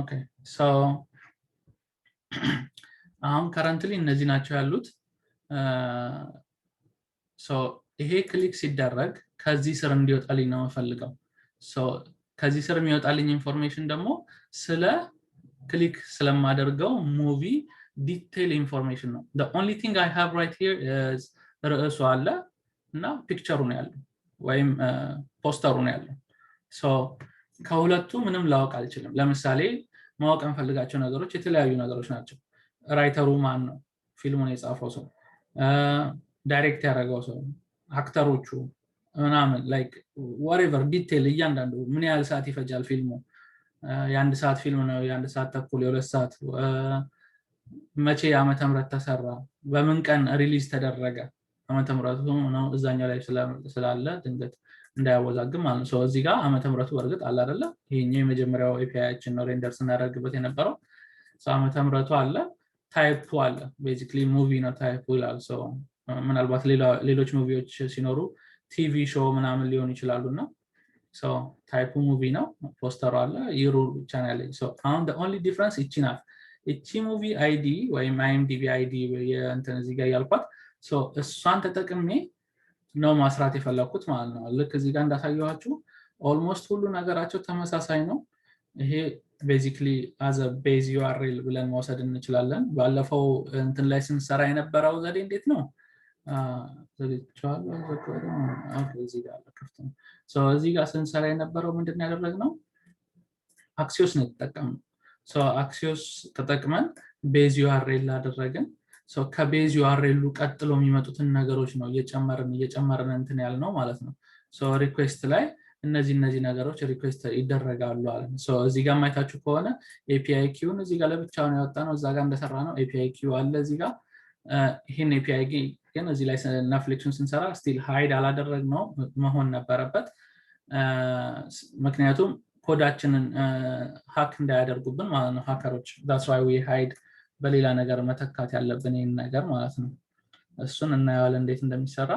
Okay, so አሁን currently እነዚህ ናቸው ያሉት so ይሄ ክሊክ ሲደረግ ከዚህ ስር እንዲወጣልኝ ነው የምፈልገው so ከዚህ ስር የሚወጣልኝ ኢንፎርሜሽን ደግሞ ስለ ክሊክ ስለማደርገው ሙቪ ዲቴይል ኢንፎርሜሽን ነው the only thing I have right here is ርዕሱ አለ እና ፒክቸሩ ነው ያለው ወይም ፖስተሩ ነው ያለው so ከሁለቱ ምንም ላውቅ አልችልም ለምሳሌ ማወቅ እንፈልጋቸው ነገሮች የተለያዩ ነገሮች ናቸው ራይተሩ ማን ነው ፊልሙን የጻፈው ሰው ዳይሬክት ያደረገው ሰው አክተሮቹ ምናምን ላይክ whatever ዲቴይል እያንዳንዱ ምን ያህል ሰዓት ይፈጃል ፊልሙ የአንድ ሰዓት ፊልም ነው የአንድ ሰዓት ተኩል የሁለት ሰዓት መቼ ዓመተ ምህረት ተሰራ በምን ቀን ሪሊዝ ተደረገ ዓመተ ምህረቱ ነው እዛኛው ላይ ስላለ ድንገት እንዳያወዛግም ማለት ነው እዚህ ጋር ዓመተ ምህረቱ ወርግጥ አለ አይደለ ይሄኛው የመጀመሪያው API-ያችን ነው ሬንደር ስናደርግበት የነበረው ዓመተ ምህረቱ አለ ታይፑ አለ ቤዚክሊ ሙቪ ነው ታይፑ ይላል ምናልባት ሌሎች ሙቪዎች ሲኖሩ ቲቪ ሾው ምናምን ሊሆን ይችላሉና ታይፑ ሙቪ ነው ፖስተሩ አለ ይሩ ቻናል አሁን the only difference እቺ ናት እቺ ሙቪ አይዲ ወይም IMDb አይዲ የእንትን እዚህ ጋር ያልኳት እሷን ተጠቅሜ ነው ማስራት የፈለኩት ማለት ነው ልክ እዚህ ጋር እንዳሳየኋችሁ ኦልሞስት ሁሉ ነገራቸው ተመሳሳይ ነው ይሄ ቤዚክሊ as a base URL ብለን መውሰድ እንችላለን ባለፈው እንትን ላይ ስንሰራ የነበረው ዘዴ እንዴት ነው ዘዴቻለሁ እዚህ ጋር ከፍተን እዚህ ጋር ስንሰራ የነበረው ምንድነው ያደረግነው አክሲዮስ ነው ተጠቀምነው አክሲዮስ ተጠቅመን base URL አደረግን ከቤዝ URL ቀጥሎ የሚመጡትን ነገሮች ነው እየጨመርን እንትን ያልነው ማለት ነው ሪኩዌስት ላይ እነዚህ ነገሮች ሪኩዌስት ይደረጋሉ አለ እዚህ ጋር ማይታችሁ ከሆነ API ኪውን እዚህ ጋር ለብቻው ነው ያወጣነው እዛ ጋር እንደሰራ ነው API ኪው አለ እዚህ ጋር ይሄን API ግን እዚህ ላይ Netflixን ስንሰራ still hide አላደረግነው መሆን ነበረበት ምክንያቱም ኮዳችንን ሃክ እንዳያደርጉብን ማለት ነው ሃከሮች that's why we hide በሌላ ነገር መተካት ያለብን ይሄን ነገር ማለት ነው እሱን እናያለን እንዴት እንደሚሰራ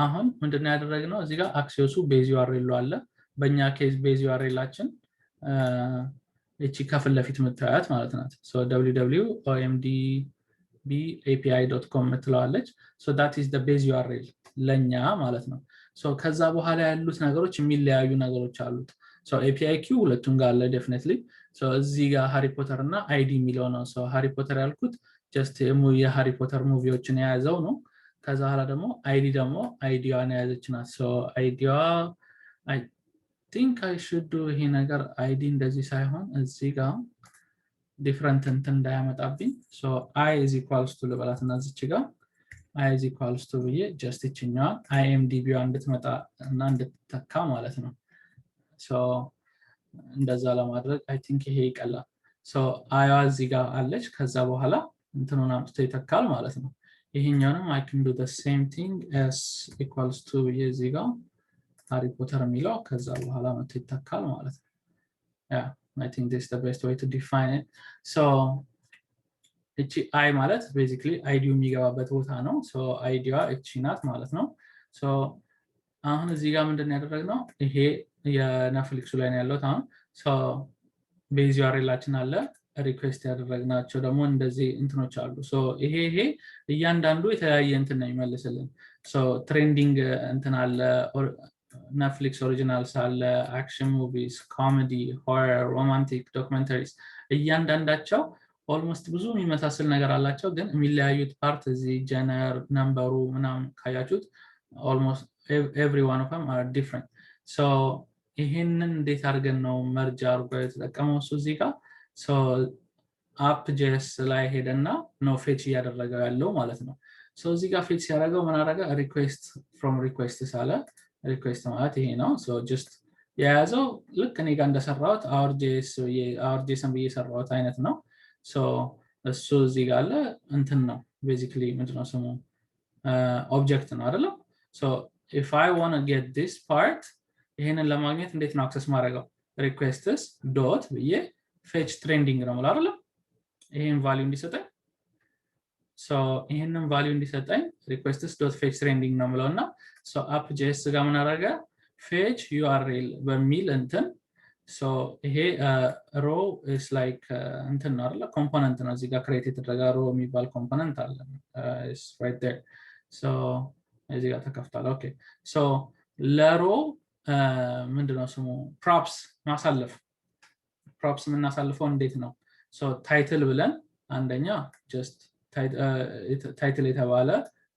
አሁን ምንድነው ያደረግነው እዚህ ጋር አክሲዮሱ ቤዝ URL አለ በእኛ ኬዝ ቤዝ URL-አችን እቺ ከፊት ለፊት የምታዩት ማለት ናት www.omdbapi.com ምትለዋለች that is the base URL ለኛ ማለት ነው ከዛ በኋላ ያሉት ነገሮች የሚለያዩ ነገሮች አሉት API ኪው ሁለቱም ጋር አለ definitely እዚህ ጋር ሃሪ ፖተር እና አይዲ የሚለው ነው ሃሪ ፖተር ያልኩት just የሃሪ ፖተር ሙቪዎችን የያዘው ነው ከዛ ኋላ ደግሞ አይዲ ደግሞ አይዲዋን የያዘች ናት አይዲዋ I think I should do ይሄ ነገር አይዲ እንደዚህ ሳይሆን እዚህ ጋር ዲፈረንት እንትን እንዳያመጣብኝ I is equals to ልበላትና እዚች ጋር I is equals to ብዬ just እቺኛዋ IMDb እንድትመጣ እና እንድትተካ ማለት ነው እንደዛ ለማድረግ I think ይሄ ይቀላል አይዋ እዚህ ጋር አለች ከዛ በኋላ እንትኑን አምጥቶ ይተካል ማለት ነው ይሄኛውንም I can do the same thing as equals to እዚህ ጋር ሃሪ ፖተር የሚለው ከዛ በኋላ መጥቶ ይተካል ማለት ነው yeah I think this is the best way to define it እቺ I ማለት basically አይዲው የሚገባበት ቦታ ነው አይዲዋ እቺ ናት ማለት ነው አሁን እዚህ ጋር ምንድነው ያደረግነው ይሄ የኔትፍሊክስ ላይ ነው ያለው አሁን ቤዝ URL-አችን አለ ሪኩዌስት ያደረግናቸው ደግሞ እንደዚህ እንትኖች አሉ ይሄ እያንዳንዱ የተለያየ እንትን ነው ይመልስልን ትሬንዲንግ እንትን አለ Netflix originals አለ action movies comedy horror romantic documentaries እያንዳንዳቸው almost ብዙ የሚመሳሰል ነገር አላቸው ግን የሚለያዩት ፓርት እዚህ ጀነር ነምበሩ ምናምን ካያችሁት almost every one of them are different ይሄንን እንዴት አድርገን ነው መርጅ አድርጎ የተጠቀመው እዚህ ጋር app.js ላይ ሄደና ነው ፌች ያደረገው ያለው ማለት ነው እዚህ ጋር ፌች ያደረገው ምን አደረገ request from requests አለ request ማለት ይሄ ነው just የያዘው ልክ እኔ ጋር እንደሰራሁት our.js ብዬ ሰራሁት አይነት ነው እሱ እዚህ ጋር አለ እንትን ነው basically ምንድነው ስሙ ኦብጀክት ነው አይደል if I want to get this part ይሄንን ለማግኘት እንዴት ነው አክሰስ ማድረገው requests dot ብዬ fetch trending ነው ማለት አይደል ይሄን ቫልዩ እንዲሰጠኝ ይሄንን ቫልዩ እንዲሰጠኝ requests.fetch trending ነው የምለውና app.js ጋር ምን አደረገ fetch URL በሚል እንትን so ይሄ row is like እንትን ነው አይደል ኮምፖነንት ነው እዚህ ጋር ክሬት የተደረገ row የሚባል ኮምፖነንት አለ is right there so እዚህ ጋር ተከፍቷል ኦኬ so ለሮ ምንድነው ስሙ props ማሳለፍ props የምናሳልፈው እንዴት ነው so title ብለን አንደኛ just title የተባለ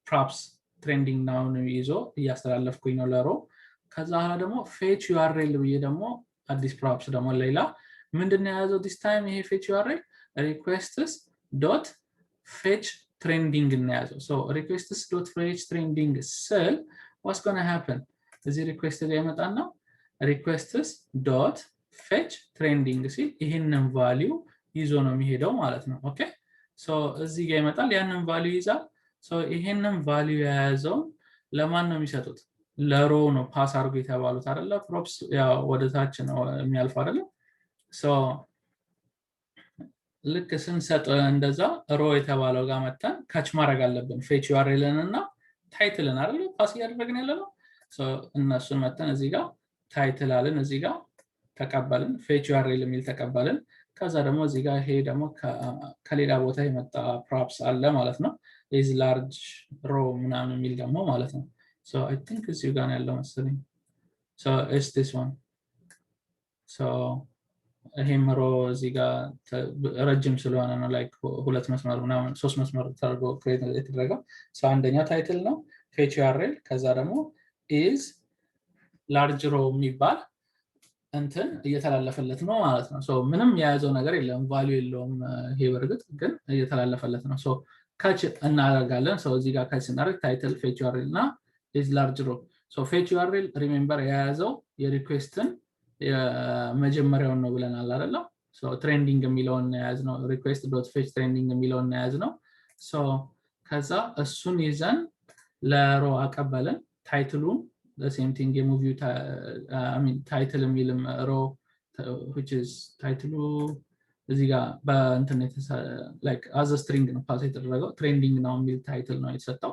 props trending noun ይዞ እያስተላለፍኩኝ ነው ለሮ ከዛ ኋላ ደግሞ fetch url ብዬ ደግሞ አዲስ props ደግሞ ሌላ ምንድነው ያዘው this time ይሄ fetch url requests.fetch trending እናያዘው so requests.fetch trending ስል what's going to happen እዚህ request ላይ መጣና requests.fetch trending ሲል ይሄንን value ይዞ ነው የሚሄደው ማለት ነው ኦኬ so እዚህ ጋር ይመጣል ያንን value ይዛል so ይሄንን value የያዘው ለማን ነው የሚሰጡት ለሮ ነው ፓስ አድርጎ የተባሉት አይደለ props ያው ወደ ታች ነው የሚያልፈው አይደለ so ልክ ስንሰጥ እንደዛ ሮ የተባለው ጋር መጣን ካች ማድረግ አለብን fetch urlን እና ታይትልን አይደለ ፓስ ያደረግን ያለነው so እነሱን መጣን እዚህ ጋር ታይትል አለን እዚህ ጋር ተቀበልን fetch url የሚል ተቀበልን ከዛ ደግሞ እዚህ ጋር ይሄ ደግሞ ከሌላ ቦታ የመጣ props አለ ማለት ነው is large row ምናምን የሚል ደግሞ ማለት ነው so I think እዚህ ጋር ነው ያለው መሰለኝ so is this one so ይሄም ሮ እዚህ ጋር ረጅም ስለሆነ ነው ላይክ ሁለት መስመር ምናምን ሶስት መስመር ተደርጎ ክሬት የተደረገው so አንደኛው ታይትል ነው fetch url ከዛ ደግሞ is large row የሚባል እንትን እየተላለፈለት ነው ማለት ነው so ምንም የያዘው ነገር የለም value የለውም ይሄ በርግጥ ግን እየተላለፈለት ነው so ካች እናደርጋለን so እዚህ ጋር ካች እናደርግ ታይትል fetch url እና is large row so fetch url remember የያዘው የሪኩዌስትን የመጀመሪያውን ነው ብለናል አይደል so trending የሚለውን የያዝ ነው request.fetch trending የሚለውን የያዝ ነው so ከዛ እሱን ይዘን ለሮ አቀበለን ታይትሉን the same thing የሙቪው I mean title የሚልም row which is title እዚህ ጋር በእንተርኔት like as a string ነው ፓስ የተደረገው trending ነው የሚል ታይትል ነው የተሰጠው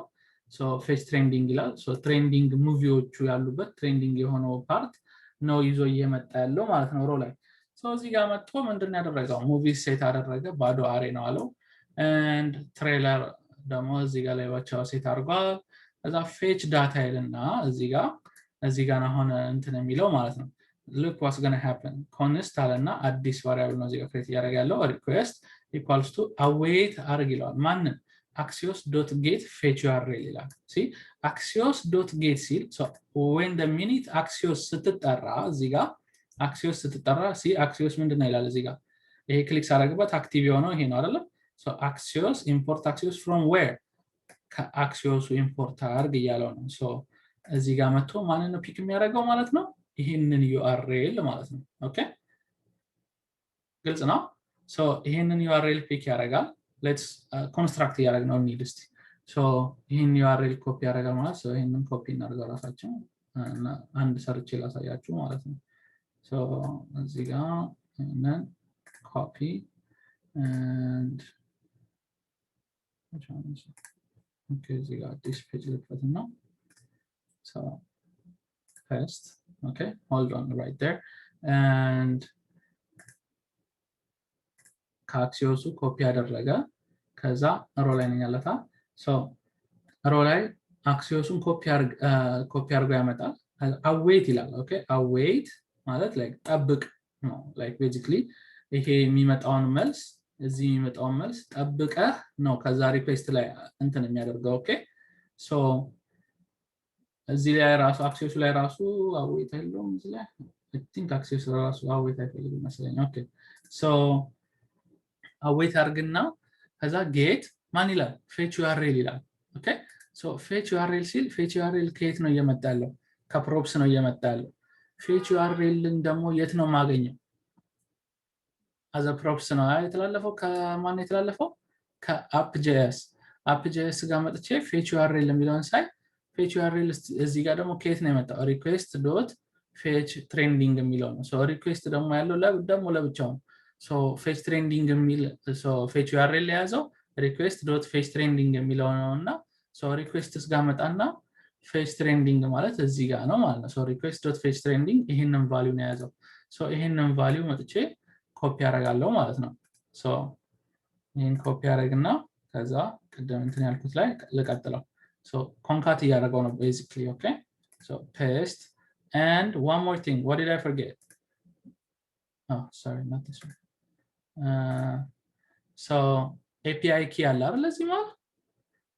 so fetch trending ይላል so trending ሙቪዎቹ ያሉበት trending የሆነው ፓርት ነው ይዞ እየመጣ ያለው ማለት ነው ሮ ላይ so እዚህ ጋር መጥቶ ምንድነው ያደረገው ሙቪ ሴት አደረገ ባዶ አሬ ነው አለው and trailer ደግሞ እዚህ ጋር ላይ ብቻው ሴት አድርጓል ከዛ fetch data ይልና እዚህ ጋር አሁን እንትን የሚለው ማለት ነው look what's going to happen const አለና አዲስ ቫሪያብል ነው እዚህ ጋር ክሬት ያደርግ ያለው request equals to await አርግ ይላል ማን axios.get fetch url ይላል see axios.get ሲል so when the minute axios ስትጠራ እዚህ ጋር axios ስትጠራ see axios ምንድነው ይላል እዚህ ጋር ይሄ ክሊክ ሳደርግበት አክቲቭ የሆነው ይሄ ነው አይደል so axios import axios from where ከaxios import አርግ እያለው ነው so እዚህ ጋር መጥቶ ማንን ነው ፒክ የሚያደርገው ማለት ነው ይሄንን url ማለት ነው ኦኬ ግልጽ ነው so ይሄንን url ፒክ ያደርጋል let's construct ያደርግነው need እስቲ so ይሄን url ኮፒ ያደርጋል ማለት so ይሄንን ኮፒ እናደርገው ራሳችን እና አንድ ሰርች ላሳያችሁ ማለት ነው so እዚህ ጋር እና copy and okay እዚህ ጋር this page ልክፈትና so paste okay hold on right there and ከአክሲዮሱ ኮፒ ያደረገ ከዛ ሮ ላይ ነው ያለታ so ሮ ላይ አክሲዮሱን ኮፒ አድርጎ ያመጣል await ይላል okay await ማለት like ጠብቅ ነው like basically ይሄ የሚመጣውን መልስ እዚህ የሚመጣውን መልስ ጠብቀህ ነው ከዛ ሪኩዌስት ላይ እንትን የሚያደርገው okay so እዚህ ላይ ራሱ አክሲዮሱ ላይ ራሱ await አይደለም እዚህ ላይ I think አክሲዮሱ ራሱ await አይፈልግም መሰለኝ okay so await አርግና ከዛ get ማን ይላል fetch url ይላል okay so fetch url ሲል fetch url ከየት ነው እየመጣለው ከprops ነው እየመጣለው fetch urlን ደግሞ የት ነው ማገኘው as a props ነው የተላለፈው ከማን የተላለፈው ከapp.js ጋር መጥቼ fetch url የሚለውን ሳይ fetch url እዚህ ጋር ደግሞ ከየት ነው የመጣው request.fetch trending የሚለው ነው so request ደግሞ ያለው ደግሞ ለብቻው ነው so fetch trending የሚል so fetch url ያዘው request.fetch trending የሚለው ነውና so requests ጋር መጣና fetch trending ማለት እዚህ ጋር ነው ማለት ነው so request.fetch trending ይሄንን ቫልዩ ነው ያዘው so ይሄንን ቫልዩ መጥቼ ኮፒ አደርጋለሁ ማለት ነው so ይሄን ኮፒ አደርግና ከዛ ቅድም እንትን ያልኩት ላይ ልቀጥለው so concat እያደረገው ነው basically okay so paste and one more thing what did I forget oh sorry not this one so API key አለ አይደል እዚህ ማለት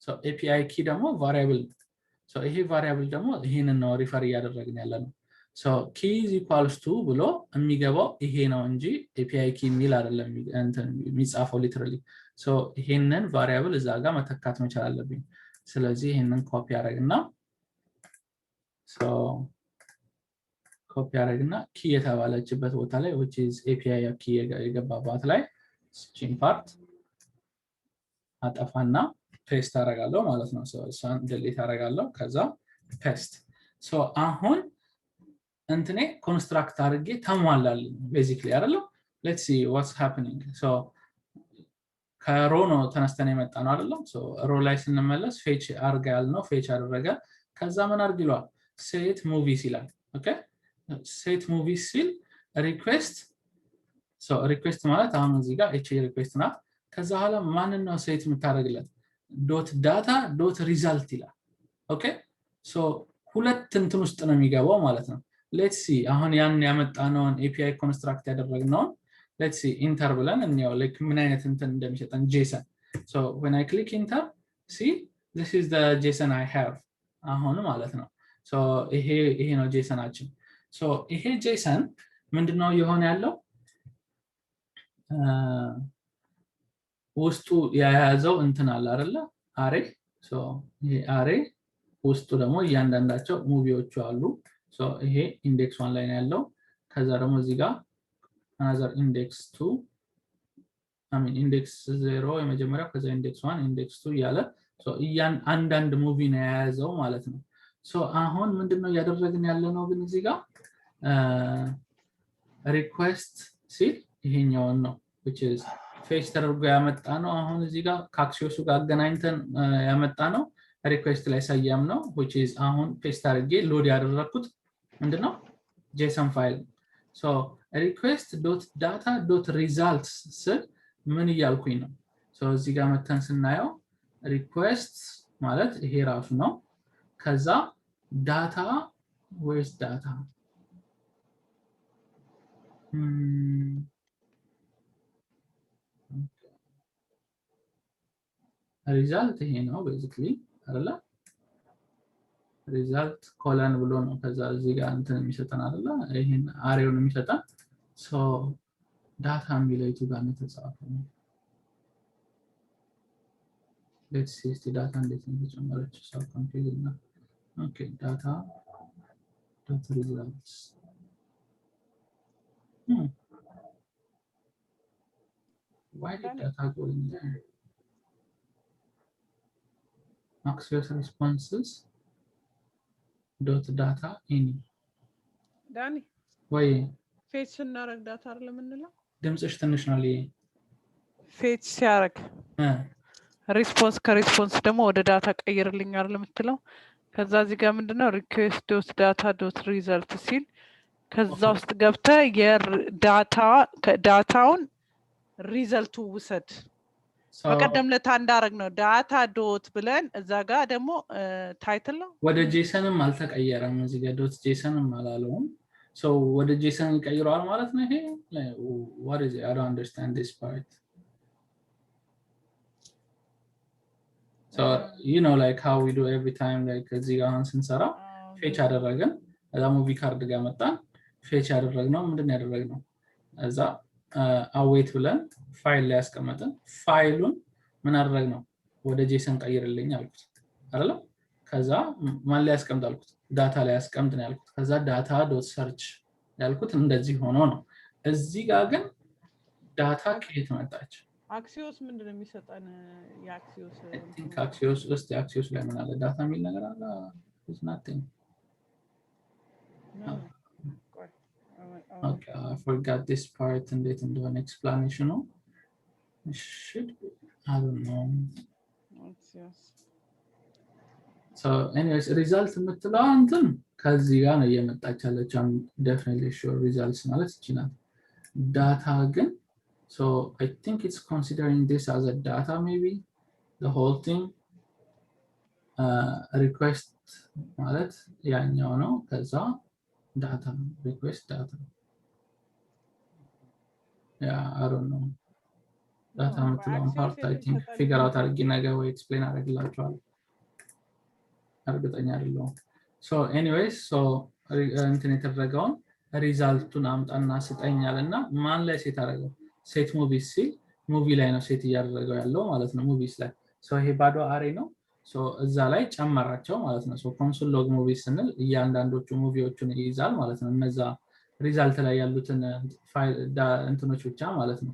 so API key ደግሞ variable so ይሄ variable ደግሞ ይሄንን ነው ሪፈር እያደረግን ያለ ነው so key is equals to ብሎ የሚገባው ይሄ ነው እንጂ API key ሚል አይደለም እንትን የሚጻፈው literally so ይሄንን variable እዛ ጋር መተካት መቻል አለብኝ ስለዚህ ይሄንን ኮፒ አደረግና so ኮፒ አደረግና key የተባለችበት ቦታ ላይ which is API key የገባባት ላይ ቺን ፓርት አጠፋና ፔስት አደርጋለሁ ማለት ነው so እሷን delete አደርጋለሁ ከዛ ፔስት so አሁን እንትኔ ኮንስትራክት አድርጌ ተሟላልኝ basically አይደል let's see what's happening so ከሮ ነው ተነስተን የመጣ ነው አይደል so ሮ ላይ ስንመለስ fetch አርጋ ያልነው fetch አደረገ ከዛ ምን አርግ ይሏል set movies ይላል okay set movies ሲል request so request ማለት አሁን እዚህ ጋር እቺ request ናት ከዛ ኋላ ማንን ነው set የምታደርግለት .data.result ይላል okay so ሁለት እንትን ውስጥ ነው የሚገባው ማለት ነው let's see አሁን ያን ያመጣነውን API construct ያደረግነው let's see enter ብለን እንየው like ምን አይነት እንትን እንደሚሰጠን JSON so when I click enter see this is the JSON I have አሁን ማለት ነው so ይሄ ነው JSONአችን so ይሄ JSON ምንድነው የሆነ ያለው ውስጡ ያያዘው እንትን አለ አይደለ አሬ so ይሄ አሬ ውስጡ ደግሞ እያንዳንዳቸው ሙቪዎቹ አሉ so ይሄ index 1 ላይ ነው ያለው ከዛ ደግሞ እዚህ ጋር another index 2 I mean index 0 የመጀመሪያው ከዛ index 1 index 2 ያለ so አንዳንድ ሙቪ ነው የያዘው ማለት ነው so አሁን ምንድነው ያደረግን ያለ ነው ግን እዚህ ጋር request ሲል ይሄኛው ነው which is fetch ተደርጎ ያመጣ ነው አሁን እዚህ ጋር ካክሲዮሱ ጋር አገናኝተን ያመጣ ነው request ላይ ሳያም ነው which is አሁን ፔስት አድርጌ ሎድ ያደረኩት ምንድነው JSON ፋይል so request.data.results ስል ምን እያልኩኝ ነው so እዚህ ጋር መተን ስናየው request ማለት ይሄ ራሱ ነው ከዛ data where's data result ይሄ ነው basically አይደለ result ኮለን ብሎ ነው ከዛ እዚህ ጋር እንትን የሚሰጠን አይደለ ይሄን አሬውን የሚሰጠን so data የሚለይቱ ጋር ነው ተጻፈው let's see the data እንዴት ነው የተጨመረችው so confusing ነው okay data results why did data go in there Axios responses .data in ዳኒ ወይ ፌች እናረግ ዳታ አይደለም እንለው ድምጽሽ ትንሽ ነው ላይ ፌች ሲያረግ ሪስፖንስ ከሪስፖንስ ደግሞ ወደ ዳታ ቀይርልኝ አይደለም የምትለው ከዛ እዚህ ጋር ምንድነው request.data.result ሲል ከዛ ውስጥ ገብተ ዳታውን ሪዘልቱ ውሰድ በቀደም ለታ እንዳረግ ነው ዳታ ዶት ብለን እዛ ጋር ደግሞ ታይትል ነው ወደ ጄሰንም አልተቀየረም እዚህ ጋር ዶት ጄሰንም አላለውም so ወደ ጄሰን ይቀይራል ማለት ነው ይሄ what is it I don't understand this part so you know like how we do every time like እዚህ ጋር ስንሰራ ፌች አደረገን እዛ ሙቪ ካርድ ጋር መጣን ፌች አደረግነው ምንድነው ያደረግነው እዛ await ብለን ፋይል ላይ ያስቀመጥን ፋይሉን ምን አደረግነው ወደ ጄሰን ቀይርልኝ አልኩት አይደል ከዛ ማን ላይ ያስቀምጥ አልኩት ዳታ ላይ ያስቀምጥ ነው ያልኩት ከዛ data.search ያልኩት እንደዚህ ሆኖ ነው እዚህ ጋር ግን ዳታ ከየት መጣች አክሲዮስ ምንድነው የሚሰጠን የአክሲዮስ I think አክሲዮስ ውስጥ አክሲዮስ ላይ ምን አለ ዳታ የሚል ነገር አለ is nothing no okay I forgot this part and it into an explanation it should be I don't know yes So anyways result የምትለው እንትን ከዚህ ጋር ነው እየመጣች ያለችው definitely sure results ማለት ይችላል data ግን so I think it's considering this as a data maybe the whole thing request ማለት ያኛው ነው ከዛ data request data yeah I don't know data የምትለውን part I think figure out አድርጌ ነገር ወይ explain አደርግላችኋለሁ አርግጠኛ አይደለም so anyways so እንትን የተደረገውን ሪዛልቱን አምጣና ስጠኛልና ማን ላይ ሴት አደረገው ሴት ሙቪስ ሲል ሙቪ ላይ ነው ሴት እያደረገው ያለው ማለት ነው ሙቪስ ላይ so ይሄ ባዶ አሬ ነው so እዛ ላይ ጨመራቸው ማለት ነው so console log movies ስንል እያንዳንዶቹ ሙቪዎችን ይይዛል ማለት ነው እነዛ ሪዛልት ላይ ያሉትን ፋይል እንትኖች ብቻ ማለት ነው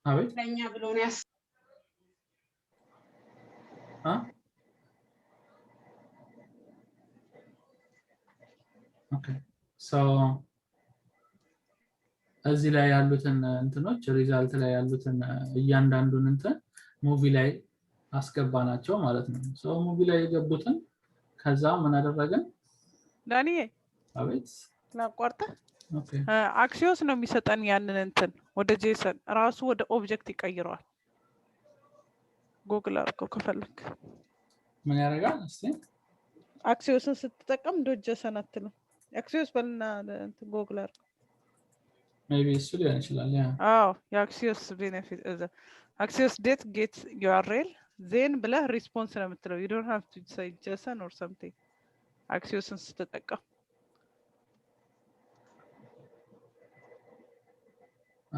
አቤት ለኛ ብሎ ነው ያስ Okay so እዚህ ላይ ያሉትን እንትኖች ሪዛልት ላይ ያሉትን እያንዳንዱን እንትን ሙቪ ላይ አስገባናቸው ማለት ነው so ሙቪ ላይ የገቡትን ከዛ ምን አደረገን ዳኒ አቤት ላቋርጠ okay አክሲዮስ ነው የሚሰጠን ያንን እንትን ወደ ጄሰን ራሱ ወደ ኦብጀክት ይቀይረዋል ጉግል አድርገው ከፈለክ ምን ያደርጋል እስቲ አክሲዮስን ስትጠቀም ጄሰን አትልም አክሲዮስ በልና ጉግል አድርገው maybe it's ሊሆን ይችላል ያ የአክሲዮስ ቤኔፊት አክሲዮስ ዴት ጌት URL then ብለህ ሪስፖንስ ነው የምትለው you don't have to say JSON or something አክሲዮስን ስትጠቀም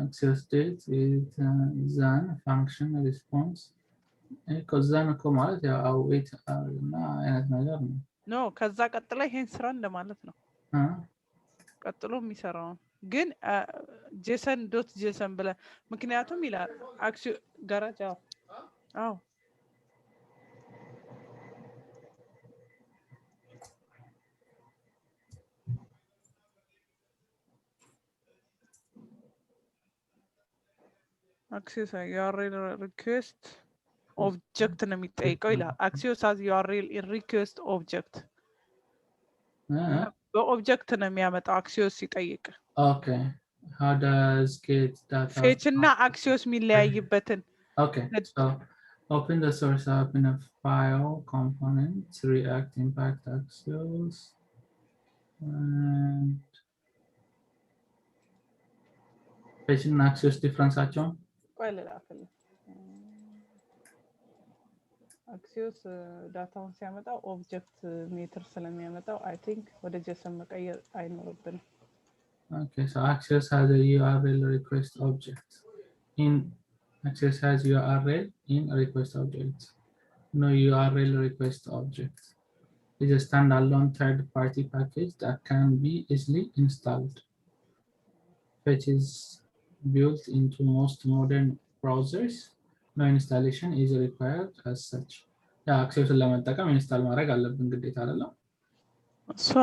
access date is then function response ከዛን እኮ ማለት ያው await እና አይነት ነገር ነው ኖ ከዛ ቀጥሎ ይሄን ስራ እንደማለት ነው ቀጥሎ የሚሰራው ግን json.json ብለ ምክንያቱም ይላል አክሲዮ ጋራጅ አዎ access URL request object ነው የሚጠይቀው ይላል access as URL request object በኦብጀክት ነው የሚያመጣው አክሲዮስ ሲጠይቅ okay how does get data fetch እና አክሲዮስ የሚለያይበትን okay so open the source app in a file components react impact axios and fetch and axios difference አቸው ቆይ ልላክልህ አክሲዮስ ዳታውን ሲያመጣው ኦብጀክት ሜትር ስለሚያመጣው I think ወደ JSON መቀየር አይኖርብንም okay so axios has a URL request object in axios has URL in request object no URL request object is a standalone third-party package that can be easily installed which is built into most modern browsers no installation is required as such ያ አክሲዮስን ለመጠቀም ኢንስታል ማድረግ አለብን ግዴታ አይደለም so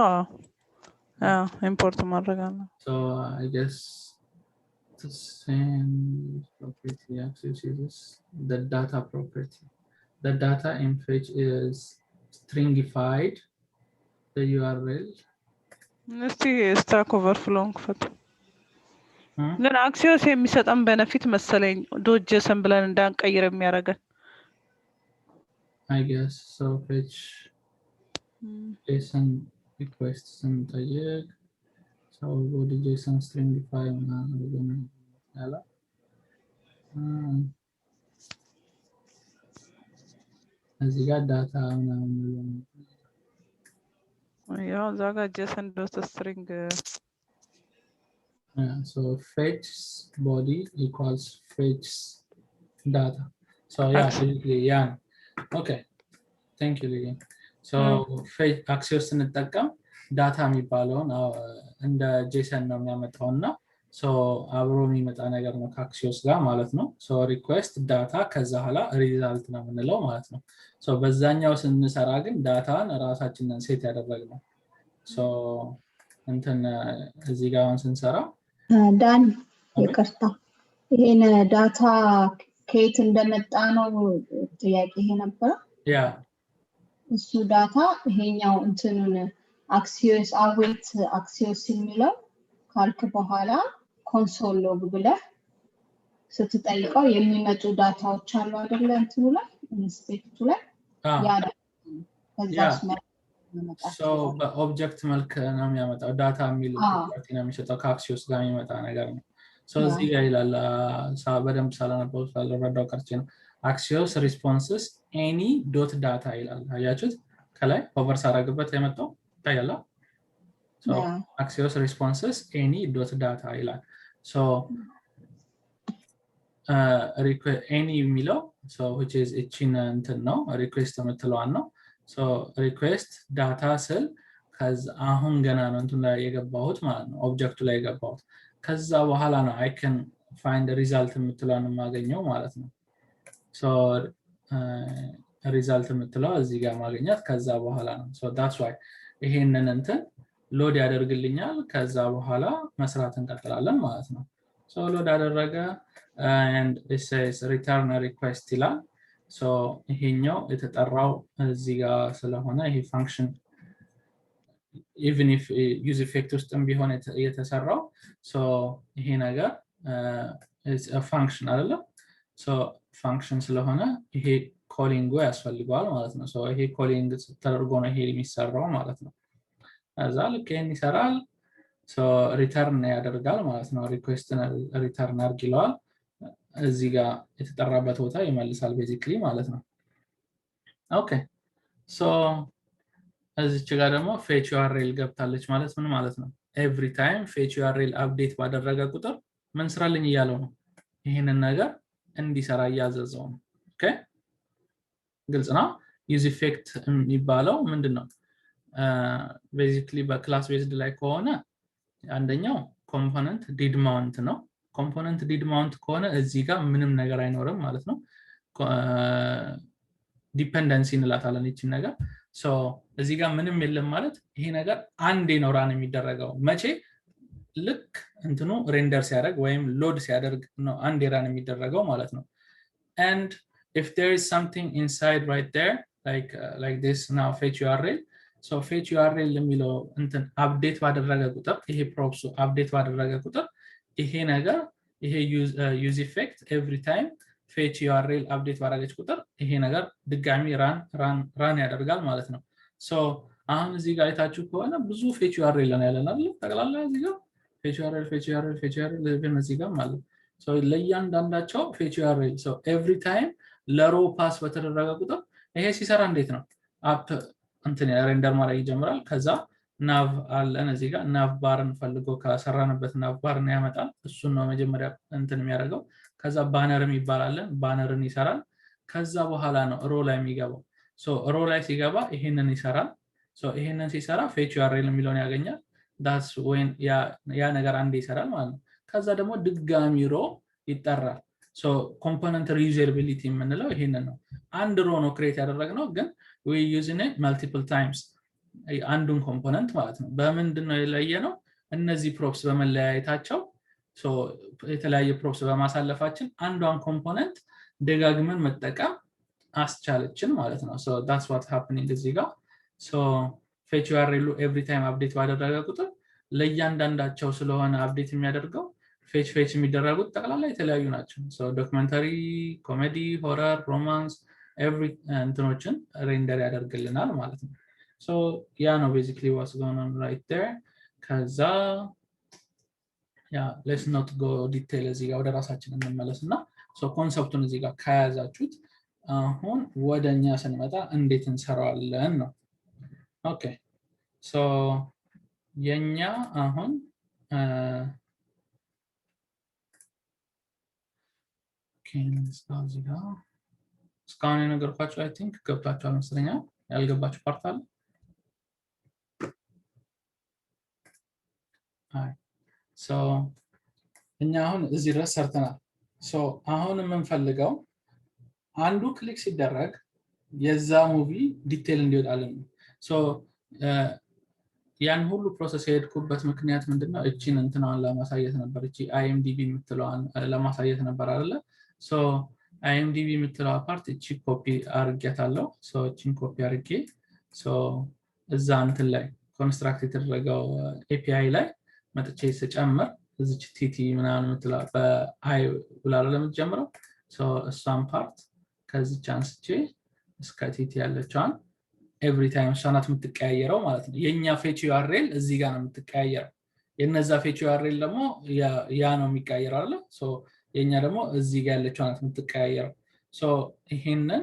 ኢምፖርት ማድረግ አለ so I guess the same property axios uses the data property the data in fetch is stringified the URL እስቲ ስታክ ኦቨርፍሎው ክፈት ግን አክሲዮስ የሚሰጠን ቤኔፊት መሰለኝ ዶጀሰን ብለን እንዳንቀይር የሚያደርገን I guess so fetch JSON requests and ጠይቅ so ወደ JSON stringify ምናምን ያላ እዚህ ጋር ዳታ ምናምን ያው እዛ ጋር JSON ዶት string so fetch body equals fetch data so yeah basically yeah okay thank you Lily so fetch axios እንጠቀም ዳታ የሚባለውን እንደ JSON ነው የሚያመጣውና so አብሮ የሚመጣ ነገር ነው ከአክሲዮስ ጋር ማለት ነው so request data ከዛ ኋላ result ነው የምንለው ማለት ነው so በዛኛው ስንሰራ ግን ዳታን ራሳችንን ሴት ያደረግነው so እንትን እዚህ ጋር ስንሰራ ዳን ይቅርታ ይሄን ዳታ ከየት እንደመጣ ነው ጥያቄ ይሄ ነበር ያ እሱ ዳታ ይሄኛው እንትኑን አክሲዮስ አዌት አክሲዮስ የሚለው ካልክ በኋላ ኮንሶል ሎግ ብለህ ስትጠይቀው የሚመጡ ዳታዎች አሉ አይደለ እንትኑ ላይ ኢንስፔክቱ ላይ ያ ከዛስ በኦብጀክት መልክ ነው የሚያመጣው ዳታ የሚል ፕሮፐርቲ ነው የሚሰጠው ከአክሲዮስ ጋር የሚመጣ ነገር ነው እዚህ ጋር ይላል በደንብ ሳላነበው ሳልረዳው ቀርቼ ነው አክሲዮስ ሪስፖንስስ ኤኒ ዶት ዳታ ይላል አያችሁት ከላይ ኦቨር ሳረግበት የመጣው ታያላ አክሲዮስ ሪስፖንስስ ኤኒ ዶት ዳታ ይላል any የሚለው which is እቺን እንትን ነው ሪኩዌስት የምትለዋን ነው request data ስል ከዛ አሁን ገና ነው እንትን ላይ የገባሁት ማለት ነው ኦብጀክቱ ላይ የገባሁት ከዛ በኋላ ነው I can find the result የምትለዋን ማገኘው ማለት ነው result የምትለው እዚህ ጋር ማግኘት ከዛ በኋላ ነው that's why ይሄንን እንትን ሎድ ያደርግልኛል ከዛ በኋላ መስራት እንቀጥላለን ማለት ነው ሎድ አደረገ and it says return a request ይላል ይሄኛው የተጠራው እዚህ ጋር ስለሆነ ይሄ function even if use effect ውስጥም ቢሆን የተሰራው ይሄ ነገር is a function አይደለ function ስለሆነ ይሄ calling ያስፈልጋል ማለት ነው ይሄ calling ተደርጎ ነው ይሄ የሚሰራው ማለት ነው አዛ ልክ ይሄን ይሰራል return ያደርጋል ማለት ነው request return አድርጊለዋል እዚህ ጋር የተጠራበት ቦታ ይመልሳል basically ማለት ነው ኦኬ እዚች ጋር ደግሞ fetch url ገብታለች ማለት ምን ማለት ነው every time fetch url update ባደረገ ቁጥር ምን ስራልኝ እያለው ነው ይሄንን ነገር እንዲሰራ ያዘዘው ነው ኦኬ ግልጽ ነው use effect የሚባለው ምንድነው basically በክላስ ቤዝድ ላይ ከሆነ አንደኛው ኮምፖነንት did mount ነው ኮምፖነንት did mount ከሆነ እዚህ ጋር ምንም ነገር አይኖርም ማለት ነው ዲፔንደንሲ እንላታለን እቺ ነገር እዚህ ጋር ምንም የለም ማለት ይሄ ነገር አንዴ ነው ራን የሚደረገው መቼ ልክ እንትኑ ሬንደር ሲያደርግ ወይም ሎድ ሲያደርግ ነው አንዴ ራን የሚደረገው ማለት ነው and if there is something inside right there like this now fetch url fetch url የሚለው እንትን አፕዴት ባደረገ ቁጥር ይሄ ፕሮፕሱ አፕዴት ባደረገ ቁጥር ይሄ ነገር ይሄ use effect every time fetch url አፕዴት ባደረገች ቁጥር ይሄ ነገር ድጋሚ ራን ያደርጋል ማለት ነው አሁን እዚህ ጋር አይታችሁ ከሆነ ብዙ fetch url ነው ያለን አይደል ተቀላላ እዚህ ጋር fetch url እዚህ ጋር ማለት ለእያንዳንዳቸው fetch url every time ለሮ ፓስ በተደረገ ቁጥር ይሄ ሲሰራ እንዴት ነው አፕ እንትን ሬንደር ማድረግ ይጀምራል ከዛ nav አለን እዚህ ጋር nav ባርን ፈልጎ ከሰራንበት nav ባርን ያመጣል እሱን ነው መጀመሪያ እንትን የሚያደርገው ከዛ ባነርም ይባላል ባነርን ይሰራል ከዛ በኋላ ነው ሮ ላይ የሚገባው ሮ ላይ ሲገባ ይሄንን ይሰራል ይሄንን ሲሰራ fetch url የሚለውን ያገኛል that's when ያ ነገር አንዴ ይሰራል ማለት ነው ከዛ ደግሞ ድጋሚ ሮ ይጠራል component reusability የምንለው ይሄንን ነው አንድ ሮ ነው ክሬት ያደረግነው ግን we using it multiple times አንዱን ኮምፖነንት ማለት ነው በምንድነው የለየነው እነዚህ ፕሮፕስ በመለያየታቸው የተለያየ ፕሮፕስ በማሳለፋችን አንዷን ኮምፖነንት ደጋግመን መጠቀም አስቻለችን ማለት ነው that's what happening እዚህ ጋር fetch url every time update ባደረገ ቁጥር ለእያንዳንዳቸው ስለሆነ አፕዴት የሚያደርገው fetch የሚደረጉት ጠቅላላ የተለያዩ ናቸው ዶክመንታሪ ኮሜዲ ሆረር ሮማንስ every እንትኖችን ሬንደር ያደርግልናል ማለት ነው yeah no basically what's going on right there ከዛ let's not go detail እዚህ ጋር ወደ ራሳችን እንመለስና ኮንሰፕቱን እዚህ ጋር ከያዛችሁት አሁን ወደኛ ስንመጣ እንዴት እንሰራዋለን ነው ኦኬ የኛ አሁን እዚህ ጋር እስካሁን የነገርኳችሁ I think ገብታችኋል መሰለኝ ያልገባችሁ ፓርት አለ እኛ አሁን እዚህ ድረስ ሰርተናል አሁን የምንፈልገው አንዱ ክሊክ ሲደረግ የዛ ሙቪ ዲቴል እንዲወጣልን ያን ሁሉ ፕሮሰስ የሄድኩበት ምክንያት ምንድነው እቺን እንትናን ለማሳየት ነበር እቺ IMDb የምትለዋን ለማሳየት ነበር አይደለ IMDb የምትለዋ ፓርት እቺ ኮፒ አርጌታለሁ እቺን ኮፒ አርጌ ሶ እዛ እንትን ላይ ኮንስትራክት የተደረገው ኤፒአይ ላይ መጥቼ ስጨምር እዚች ቲቲ ምናምን ምትላ በአይ ብላ ለምትጀምረው እሷን ፓርት ከዚች አንስቼ እስከ ቲቲ ያለችዋን ኤቭሪ ታይም እሷ ናት የምትቀያየረው ማለት ነው። የኛ ፌች ዩአርኤል እዚህ ጋር ነው የምትቀያየረው። የነዛ ፌች ዩአርኤል ደግሞ ያ ነው የሚቀያየረው አይደል? የኛ ደግሞ እዚህ ጋር ያለችው ናት የምትቀያየረው። ይሄንን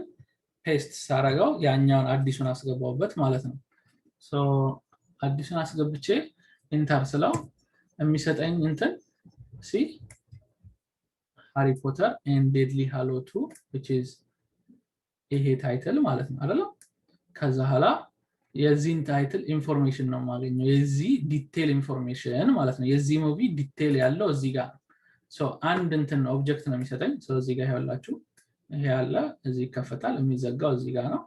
ፔስት ሳረጋው ያኛውን አዲሱን አስገባውበት ማለት ነው። አዲሱን አስገብቼ ኢንተር ስለው የሚሰጠኝ እንትን ሲ ሃሪ ፖተር ኤንድ ዴድሊ ሃሎ 2 which is ይሄ ታይትል ማለት ነው አይደል? ከዛ ኋላ የዚህን ታይትል ኢንፎርሜሽን ነው የማገኘው፣ የዚህ ዲቴል ኢንፎርሜሽን ማለት ነው። የዚህ ሙቪ ዲቴል ያለው እዚህ ጋር ነው። አንድ እንትን ኦብጀክት ነው የሚሰጠኝ። እዚህ ጋር ያላችሁ ይሄ ያለ እዚህ ይከፈታል፣ የሚዘጋው እዚህ ጋር ነው።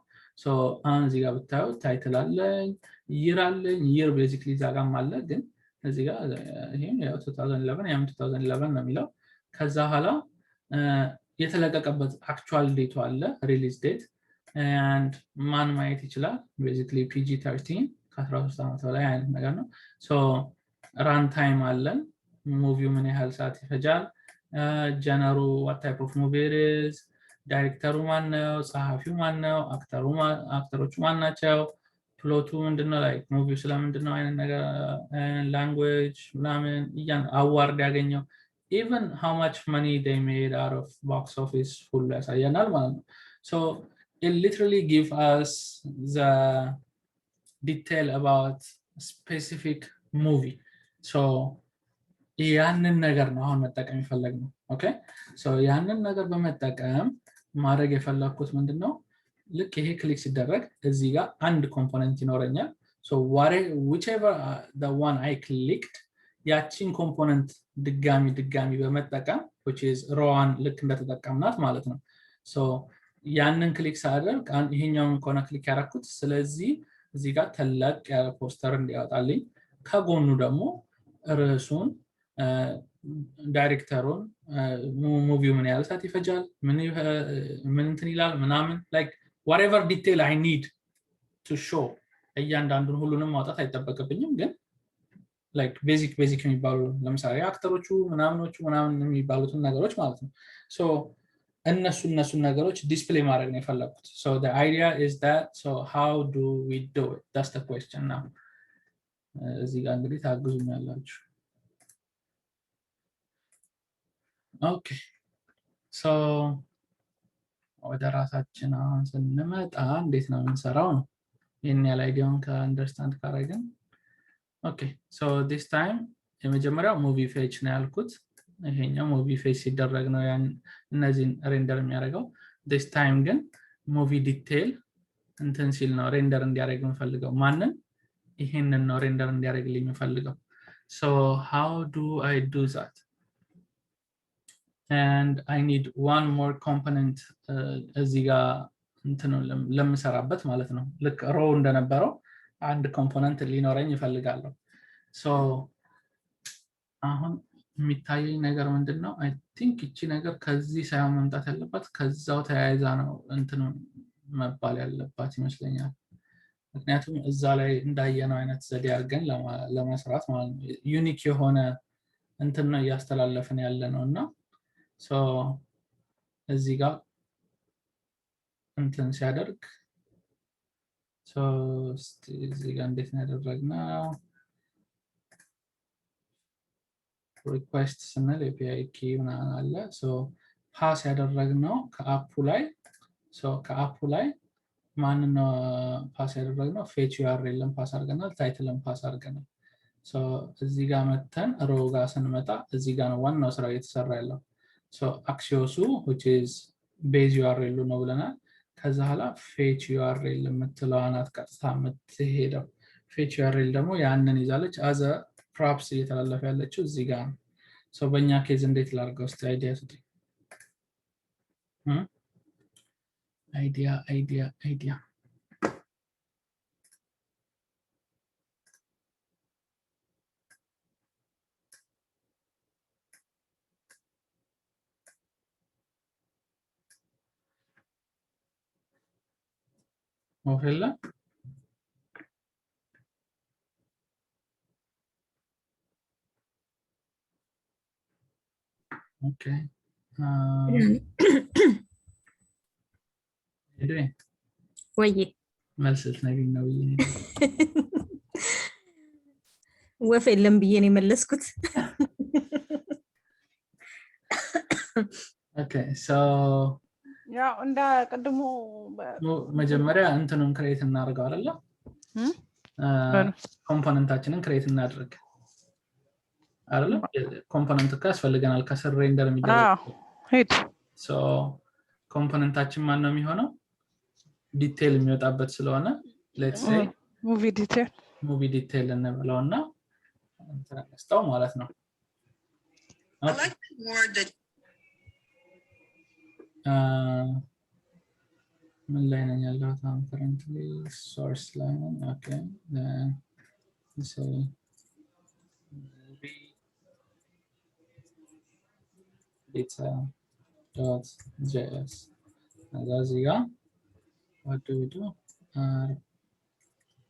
አሁን እዚህ ጋር ብታዩ ታይትል አለኝ፣ ይር አለኝ። ይር ቤዚክሊ ዛጋም አለ፣ ግን እዚህ ጋር ይሄም ያው 2011 ያም 2011 ነው የሚለው። ከዛ ኋላ የተለቀቀበት አክቹዋል ዴቱ አለ፣ ሪሊዝ ዴት and ማን ማየት ይችላል። ቤዚክሊ PG-13 ከ13 ዓመት በላይ አይነት ነገር ነው። ራን ታይም አለን፣ ሙቪው ምን ያህል ሰዓት ይፈጃል፣ ጀነሩ what type of movie it is፣ ዳይሬክተሩ ማን ነው፣ ጸሐፊው ማን ነው፣ አክተሮቹ ማን ናቸው፣ ፕሎቱ ምንድነው፣ ላይክ ሙቪው ስለምንድነው አይነት ነገር፣ ላንጉዌጅ ምናምን አዋርድ ያገኘው፣ even how much money they made out of box office ሁሉ ያሳየናል ማለት ነው። It literally gives us the detail about a specific movie. ያንን ነገር ነው አሁን መጠቀም የፈለግነው። ኦኬ ያንን ነገር በመጠቀም ማድረግ የፈለኩት ምንድነው፣ ልክ ይሄ ክሊክ ሲደረግ እዚህ ጋር አንድ ኮምፖነንት ይኖረኛል። whichever the one I clicked ያቺን ኮምፖነንት ድጋሚ በመጠቀም which is rowan ልክ እንደተጠቀምናት ማለት ነው። ያንን ክሊክ ሳደርግ ይሄኛውን ኮነ ክሊክ ያደረኩት፣ ስለዚህ እዚህ ጋር ተለቅ ያለ ፖስተር እንዲያወጣልኝ፣ ከጎኑ ደግሞ ርዕሱን፣ ዳይሬክተሩን፣ ሙቪው ምን ያህል ሰዓት ይፈጃል፣ ምን እንትን ይላል ምናምን፣ like whatever detail I need to show። እያንዳንዱን ሁሉንም ማውጣት አይጠበቅብኝም፣ ግን like ቤዚክ የሚባሉ ለምሳሌ አክተሮቹ ምናምኖቹ ምናምን የሚባሉትን ነገሮች ማለት ነው። እነሱን ነገሮች ዲስፕሌይ ማድረግ ነው የፈለኩት። the idea is that how do we do it? That's the question now። እዚህ ጋር እንግዲህ ታግዙኛላችሁ። ኦኬ ወደ ራሳችን አሁን ስንመጣ እንዴት ነው የምንሰራው ነው። ይሄን ያለ አይዲያውን ከአንደርስታንድ ካረግን ኦኬ this time የመጀመሪያው ሙቪ ፌች ነው ያልኩት። ይሄኛው ሙቪ ፌች ሲደረግ ነው እነዚህን ሬንደር የሚያደርገው። this time ግን ሙቪ ዲቴል እንትን ሲል ነው ሬንደር እንዲያደርግ የምፈልገው። ማንን? ይሄንን ነው ሬንደር እንዲያደርግልኝ የምፈልገው። how do I do that? and I need one more component እዚህ ጋር እንትኑ ለምሰራበት ማለት ነው። ልክ ሮ እንደነበረው አንድ ኮምፖነንት ሊኖረኝ ይፈልጋለሁ። አሁን የሚታየኝ ነገር ምንድነው? አይ ቲንክ እቺ ነገር ከዚህ ሳይሆን መምጣት ያለባት ከዛው ተያይዛ ነው እንትኑ መባል ያለባት ይመስለኛል። ምክንያቱም እዛ ላይ እንዳየነው አይነት ዘዴ አድርገን ለመስራት ማለት ነው ዩኒክ የሆነ እንትን ነው እያስተላለፍን ያለ ነው። እና እዚህ ጋር እንትን ሲያደርግ እዚህ ጋር እንዴት ነው ያደረግነው? ሪኩዌስት ስንል API ኪ ምናምን አለ። ፓስ ያደረግነው ከአፑ ላይ ማንን ነው ፓስ ያደረግነው? ፌች ዩአርኤልን ፓስ አድርገናል፣ ታይትልን ፓስ አድርገናል። እዚህ ጋር መተን ሮ ጋር ስንመጣ እዚህ ጋር ነው ዋናው ስራ እየተሰራ ያለው። አክሲዮሱ which is ቤዝ ዩአርኤሉ ነው ብለናል። ከዛ ኋላ ፌች ዩአርኤል የምትለዋ ናት ቀጥታ የምትሄደው። ፌች ዩአርኤል ደግሞ ያንን ይዛለች። አዘ ፕሮፕስ እየተላለፈ ያለችው እዚህ ጋር ነው። በእኛ ኬዝ እንዴት ላድርገው? እስቲ አይዲያ ስጡኝ። አይዲያ ኦኬላ Okay. ወይ መልስ ልትነግሪኝ ነው ብዬ ወፍ የለም ብዬ ነው የመለስኩት። Okay, so ያው እንደ ቅድሙ መጀመሪያ እንትኑን ክሬት እናድርገው አይደለ? ኮምፖነንታችንን ክሬት እናድርግ አይደለ? ኮምፖነንት ያስፈልገናል ከስር ሬንደር የሚደረግ። ሄድ ሶ ኮምፖነንታችን ማን ነው የሚሆነው? ዲቴል የሚወጣበት ስለሆነ ሌትስ ሴይ ሙቪ ዲቴል እንበለውና እንተነስተው ማለት ነው። ምን ላይ ነኝ ያለሁት አሁን? currently source ላይ ነኝ። Okay, then say data.js. እዚህ ጋር what do we do?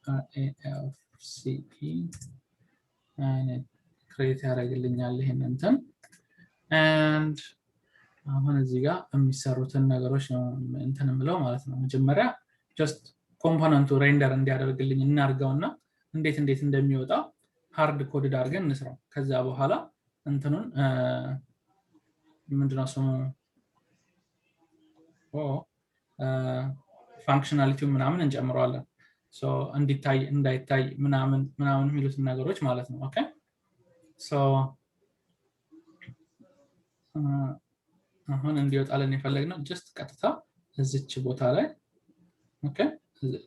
RAFCE and create ያደርግልኛል ይሄን እንትን and አሁን እዚህ ጋር የሚሰሩትን ነገሮች ነው እንትን ምለው ማለት ነው። መጀመሪያ just ኮምፖነንቱ ሬንደር እንዲያደርግልኝ እናርገውና እንዴት እንደሚወጣ ሃርድ ኮድ አድርገን እንስራው። ከዛ በኋላ እንትኑን ምንድነው ስሙ ፋንክሽናሊቲው ምናምን እንጨምረዋለን። ሶ እንዲታይ እንዳይታይ ምናምን የሚሉትን ነገሮች ማለት ነው። ኦኬ ሶ አሁን እንዲወጣልን የፈለግነው ጀስት ቀጥታ እዚች ቦታ ላይ ኦኬ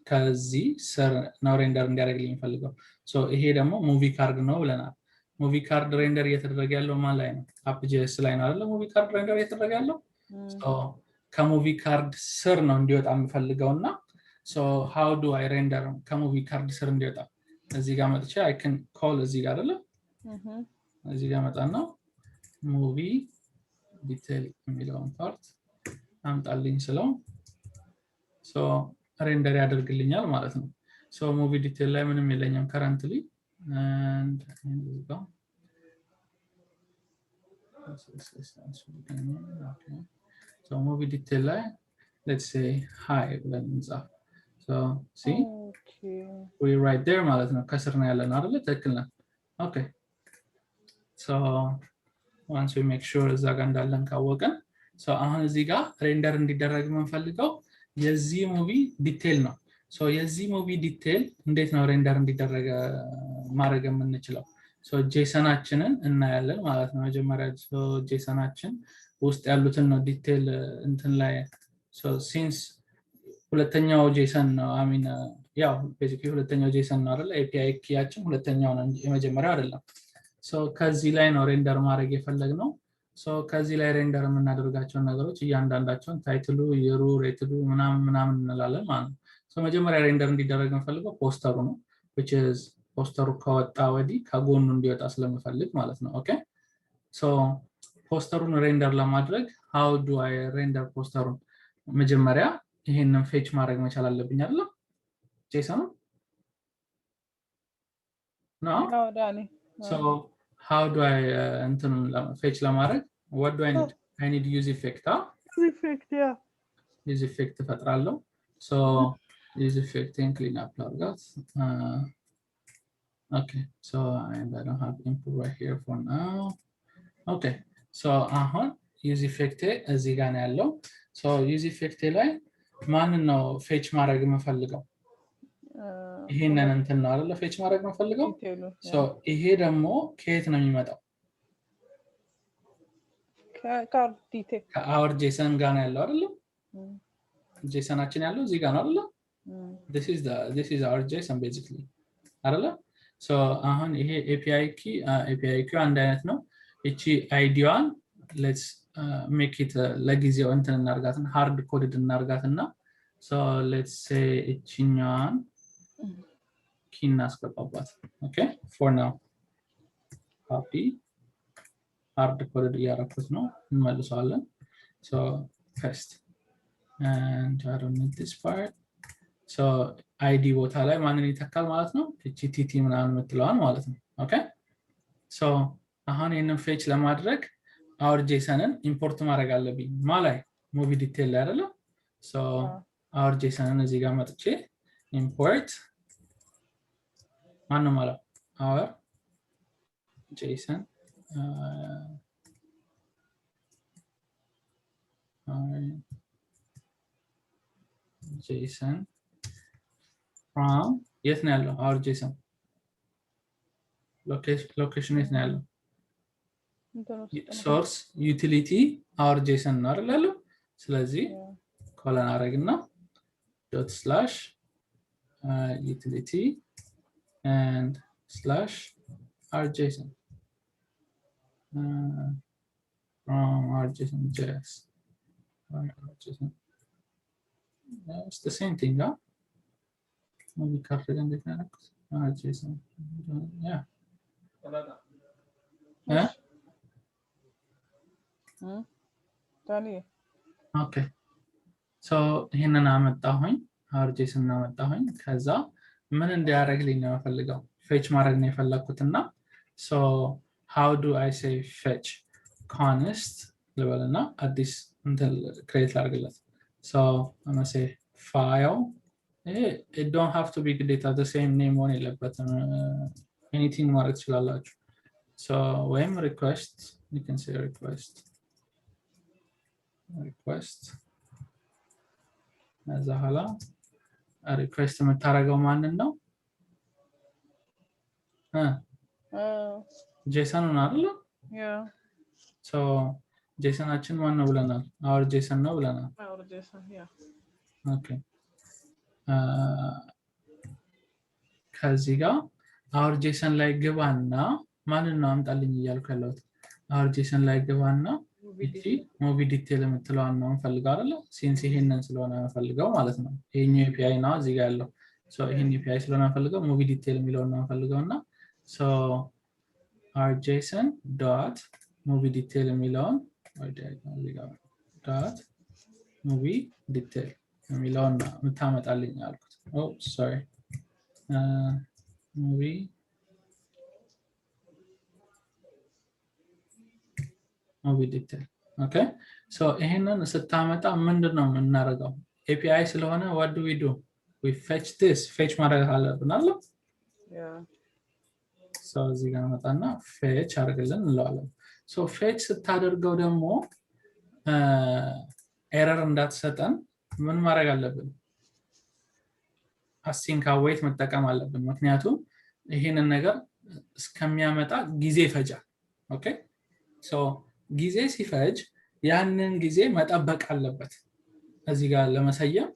ከዚህ ስር ነው ሬንደር እንዲያደርግልኝ የፈለገው። ሶ ይሄ ደግሞ ሙቪ ካርድ ነው ብለናል። ሙቪ ካርድ ሬንደር እየተደረገ ያለው ማን ላይ ነው? app.js ላይ ነው አይደል? ሙቪ ካርድ ሬንደር እየተደረገ ያለው ሶ ከሙቪ ካርድ ስር ነው እንዲወጣ የምፈልገውና ሶ how do I render ከሙቪ ካርድ ስር እንዲወጣ እዚህ ጋር መጥቼ I can call እዚህ ጋር አይደል? እዚህ ጋር መጣና ሙቪ ዲቴል የሚለውን ፓርት አምጣልኝ ስለው ሶ ሬንደር ያደርግልኛል ማለት ነው። ሶ ሙቪ ዲቴል ላይ ምንም የለኝም currently and so movie detail ላይ let's say hi ብለን እንጻፍ። so see we right there ማለት ነው። ከስር ነው ያለነው አይደል? ትክክል ነው። okay so once we make sure እዛ ጋር እንዳለን ካወቀን so አሁን እዚህ ጋር ሬንደር እንዲደረግ የምንፈልገው የዚህ ሙቪ ዲቴል ነው። ሶ የዚህ ሙቪ ዲቴል እንዴት ነው ሬንደር እንዲደረግ ማድረግ የምንችለው? ሶ ጄሰናችንን እናያለን ማለት ነው። መጀመሪያ ሶ ጄሰናችን ውስጥ ያሉትን ነው ዲቴል እንትን ላይ ሶ ሲንስ ሁለተኛው ጄሰን ነው አሚን ያው ቤዚክሊ ሁለተኛው ጄሰን ነው አይደል? API ኪያችን ሁለተኛው ነው የመጀመሪያው አይደለም። ሶ ከዚህ ላይ ነው ሬንደር ማድረግ የፈለግነው። ሶ ከዚህ ላይ ሬንደር የምናደርጋቸውን ነገሮች እያንዳንዳቸውን ታይትሉ የሩ ሬትሉ ምናምን እንላለን ማለት ነው። ሶ መጀመሪያ ሬንደር እንዲደረግ የምፈልገው ፖስተሩ ነው which is ፖስተሩ ከወጣ ወዲህ ከጎኑ እንዲወጣ ስለምፈልግ ማለት ነው። ኦኬ ሶ ፖስተሩን ሬንደር ለማድረግ how do I render ፖስተሩን? መጀመሪያ ይሄንን ፌች ማድረግ መቻል አለብኝ አይደል? ጄሰኑ ነው so how do I እንትን ፌች ለማድረግ what do I need? I need use effect use effect ፈጥራለሁ። so use effect and clean up ላድርጋት። okay so and I don't have input right here for now. okay so አሁን use effect እዚህ ጋር ነው ያለው። so use effect ላይ ማንን ነው ፌች ማድረግ የምፈልገው? ይሄንን እንትን ነው አይደል ፌች ማድረግ የምፈልገው። so ይሄ ደግሞ ከየት ነው የሚመጣው? ከካርድ ዲቴል ከአወር ጄሰን ጋር ነው ያለው አይደል? ጄሰናችን ያለው እዚህ ጋር ነው አይደል? this is our JSON basically አይደል? so አሁን ይሄ API key አንድ አይነት ነው። እቺ አይዲዋን let's make it ለጊዜው እንትን እናርጋትና ሃርድ ኮድድ እናርጋትና so let's say እቺኛን ኪ እናስገባባት። okay for now copy ሃርድ ኮድድ እያረኩት ነው እንመልሰዋለን። so paste and I don't need this part. so id ቦታ ላይ ማንን ይተካል ማለት ነው? እቺ ቲቲ ምናምን የምትለዋን ማለት ነው። okay so አሁን ይሄንን ፌች ለማድረግ our JSON-ን ኢምፖርት ማድረግ አለብኝ ማላይ movie detail ላይ አይደለ so our JSON-ን እዚህ ጋር መጥቼ import ማን ነው ማለት our JSON JSON from የት ነው ያለው our JSON location የት ነው ያለው source utility our JSON ነው አይደል ያለው ስለዚህ ኮለን አረግና dot slash utility and slash our JSON from our JSON JS it's the same thing huh? We covered in the our JSON yeah yeah Tani okay so ይሄንን አመጣሁኝ our JSON አመጣሁኝ ከዛ ምን እንዲያደርግልኝ ነው የምፈልገው fetch ማድረግ ነው የፈለኩትና so how do I say fetch const ልበልና አዲስ እንትን create ላድርግለት so I'm going to say file it don't have to be data the same name one የለበትም anything ማድረግ ትችላላችሁ so when request you can say request as a hala a request የምታረገው ማንን ነው JSON ነው አይደል yeah so JSON-አችን ማን ነው ብለናል our JSON ነው ብለናል our JSON yeah okay ከዚህ ጋር our JSON ላይ ግባና ማንን ነው አምጣልኝ እያልኩ ያለሁት our JSON ላይ ግባና እቺ movie detail የምትለዋን ነው እንፈልጋው አይደል ሲንስ ይሄንን ስለሆነ እንፈልጋው ማለት ነው ይሄኛው API ነው እዚህ ጋር ያለው so ይሄን API ስለሆነ እንፈልጋው movie detail የሚለውን ነው እንፈልጋውና so our JSON dot movie detail የሚለውን እዚህ ጋር dot movie detail የሚለውን የምታመጣልኝ አልኩት oh sorry movie detail okay so ይሄንን ስታመጣ ምንድነው የምናደርገው API ስለሆነ what do we fetch this fetch ማድረግ አለብን አይደል yeah so እዚህ ጋር መጣና fetch አድርገልን እንለዋለን so fetch ስታደርገው ደግሞ ኤረር እንዳትሰጠን ምን ማድረግ አለብን async await መጠቀም አለብን ምክንያቱም ይሄንን ነገር እስከሚያመጣ ጊዜ ይፈጃል okay so ጊዜ ሲፈጅ ያንን ጊዜ መጠበቅ አለበት እዚህ ጋር ለመሰየም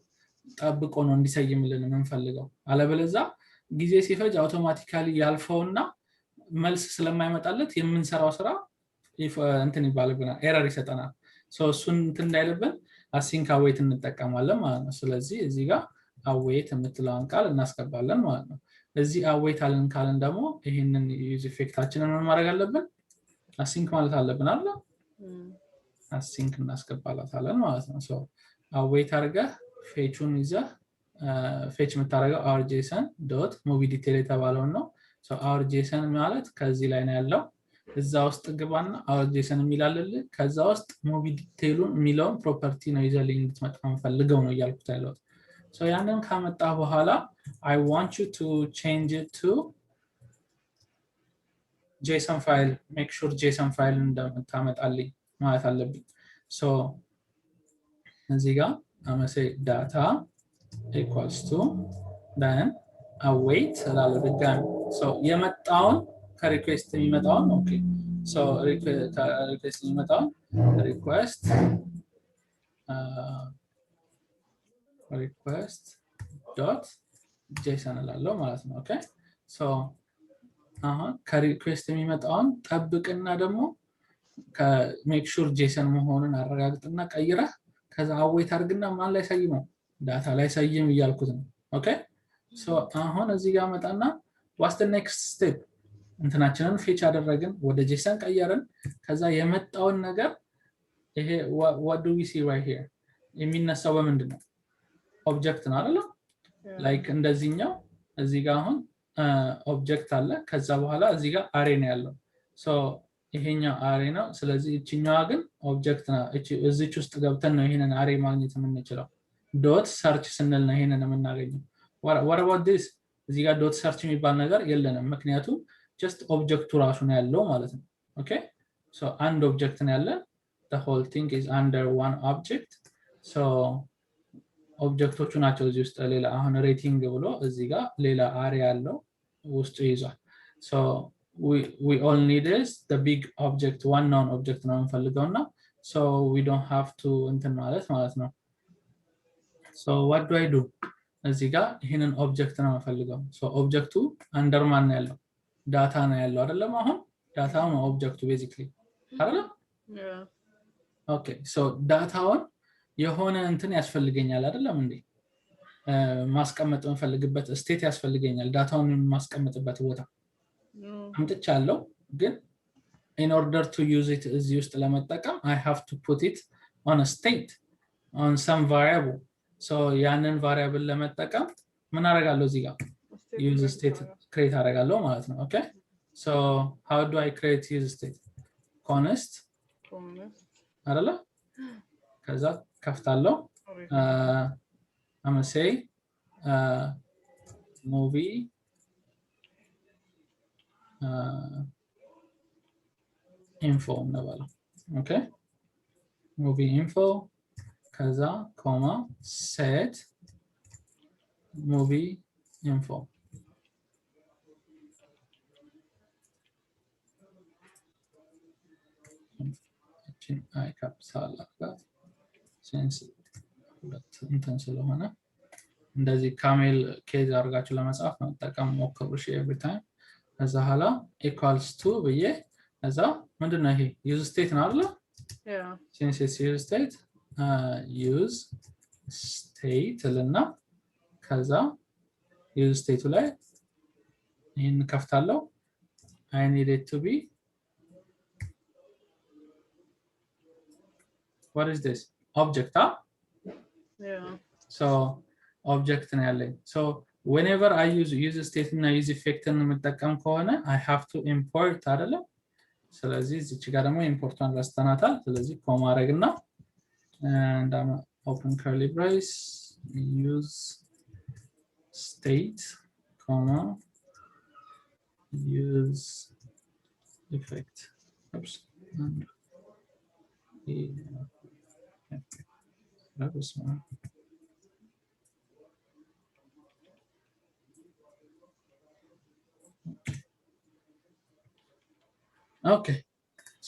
ጠብቆ ነው እንዲሰይምልን የምንፈልገው አለበለዚያ ጊዜ ሲፈጅ አውቶማቲካሊ ያልፈውና መልስ ስለማይመጣለት የምንሰራው ስራ እንትን ይባልብናል ኤረር ይሰጠናል so እሱን እንትን እንዳይልብን async await እንጠቀማለን ማለት ነው ስለዚህ እዚህ ጋር await የምትለውን ቃል እናስገባለን ማለት ነው እዚህ await አለን ካለን ደግሞ ይሄንን ዩዝ ኢፌክታችንን ምን ማድረግ አለብን async ማለት አለብን አይደል async እናስገባላታለን ማለት ነው so await አድርገህ fetch-ን ይዘህ fetch የምታደርገው our JSON.movie detail የተባለው ነው so our JSON ማለት ከዚህ ላይ ነው ያለው እዛ ውስጥ ግባና our JSON የሚላልል ከዛ ውስጥ movie detail-ን የሚለውን ፕሮፐርቲ ነው ይዘልኝ እንድትመጣ ፈልገው ነው ያልኩት ያለው so ያንን ካመጣ በኋላ I want you to change it to JSON file make sure JSON file እንደምታመጣልኝ ማለት አለብኝ so እዚህ ጋር I'm going to say data equals to then await ስላለው ድጋሚ so የመጣውን ከሪኩዌስት የሚመጣውን okay so request የሚመጣውን request dot JSON ላለው ማለት ነው okay so አሁን ከሪኩዌስት የሚመጣውን ጠብቅና ደግሞ ከሜክ ሹር JSON መሆኑን አረጋግጥና ቀይረህ ከዛ await አድርግና ማን ላይ ሰይመው ዳታ ላይ ሰይም እያልኩት ነው okay so አሁን እዚህ ጋር መጣና what's the next step እንትናችንን ፌች አደረግን ወደ JSON ቀየርን ከዛ የመጣውን ነገር ይሄ what do we see right here የሚነሳው በምንድነው ኦብጀክት ነው አይደል ላይክ እንደዚህኛው እዚህ ጋር አሁን ኦብጀክት አለ ከዛ በኋላ እዚህ ጋር አሬ ነው ያለው so ይሄኛው አሬ ነው ስለዚህ እቺኛዋ ግን ኦብጀክት ነው እዚች ውስጥ ገብተን ነው ይሄንን አሬ ማግኘት የምንችለው ዶት ሰርች ስንል ነው ይሄንን የምናገኘው what about this እዚህ ጋር ዶት ሰርች የሚባል ነገር የለንም ምክንያቱም just ኦብጀክቱ ራሱ ነው ያለው ማለት ነው ኦኬ so አንድ ኦብጀክት ነው ያለ the whole thing is under one object so ኦብጀክቶቹ ናቸው እዚህ ውስጥ ሌላ አሁን ሬቲንግ ብሎ እዚህ ጋር ሌላ አሬ ያለው ውስጥ ይዟል so we all need is the big object one known object ነው እንፈልገውና so we don't have to እንትን ማለት ነው so what do I do እዚህ ጋር ይሄንን ኦብጀክት ነው እንፈልገው so ኦብጀክቱ አንደር ማን ነው ያለው ዳታ ነው ያለው አይደለም አሁን ዳታው ነው ኦብጀክቱ basically አይደል ኦኬ so ዳታውን የሆነ እንትን ያስፈልገኛል አይደለም እንዴ ማስቀመጥ እንፈልግበት ስቴት ያስፈልገኛል ዳታውን ማስቀመጥበት ቦታ አምጥቻለሁ ግን in order to use it እዚህ ውስጥ ለመጠቀም I have to put it on a state on some variable so ያንን variable ለመጠቀም ምን አደርጋለሁ እዚህ ጋር use state create አደርጋለሁ ማለት ነው okay so how do I create use state const አይደለ ከዛ ከፍታለሁ I'm gonna say movie info እንበለው okay movie info ከዛ ኮማ set movie info አይ ካፕሳል አላት ሴንስ ሁለት እንትን ስለሆነ እንደዚህ ካሜል ኬዝ አድርጋችሁ ለመጻፍ ነው ተጠቀሙ ሞክሩ እሺ every time ከዛ ኋላ equals to ብዬ ከዛ ምንድነው ይሄ use state ነው አይደል since it's use state use state ልና ከዛ use state ላይ ይሄን ከፍታለሁ I need it to be what is this object so object ነው ያለኝ so whenever I use state እና use effect እንመጠቀም ከሆነ I have to import አይደለም ስለዚህ እዚህ ጋር ደግሞ ኢምፖርቷን ረስተናታል ስለዚህ ኮማ አረግና and I'm open curly brace use state comma use effect oops that was one okay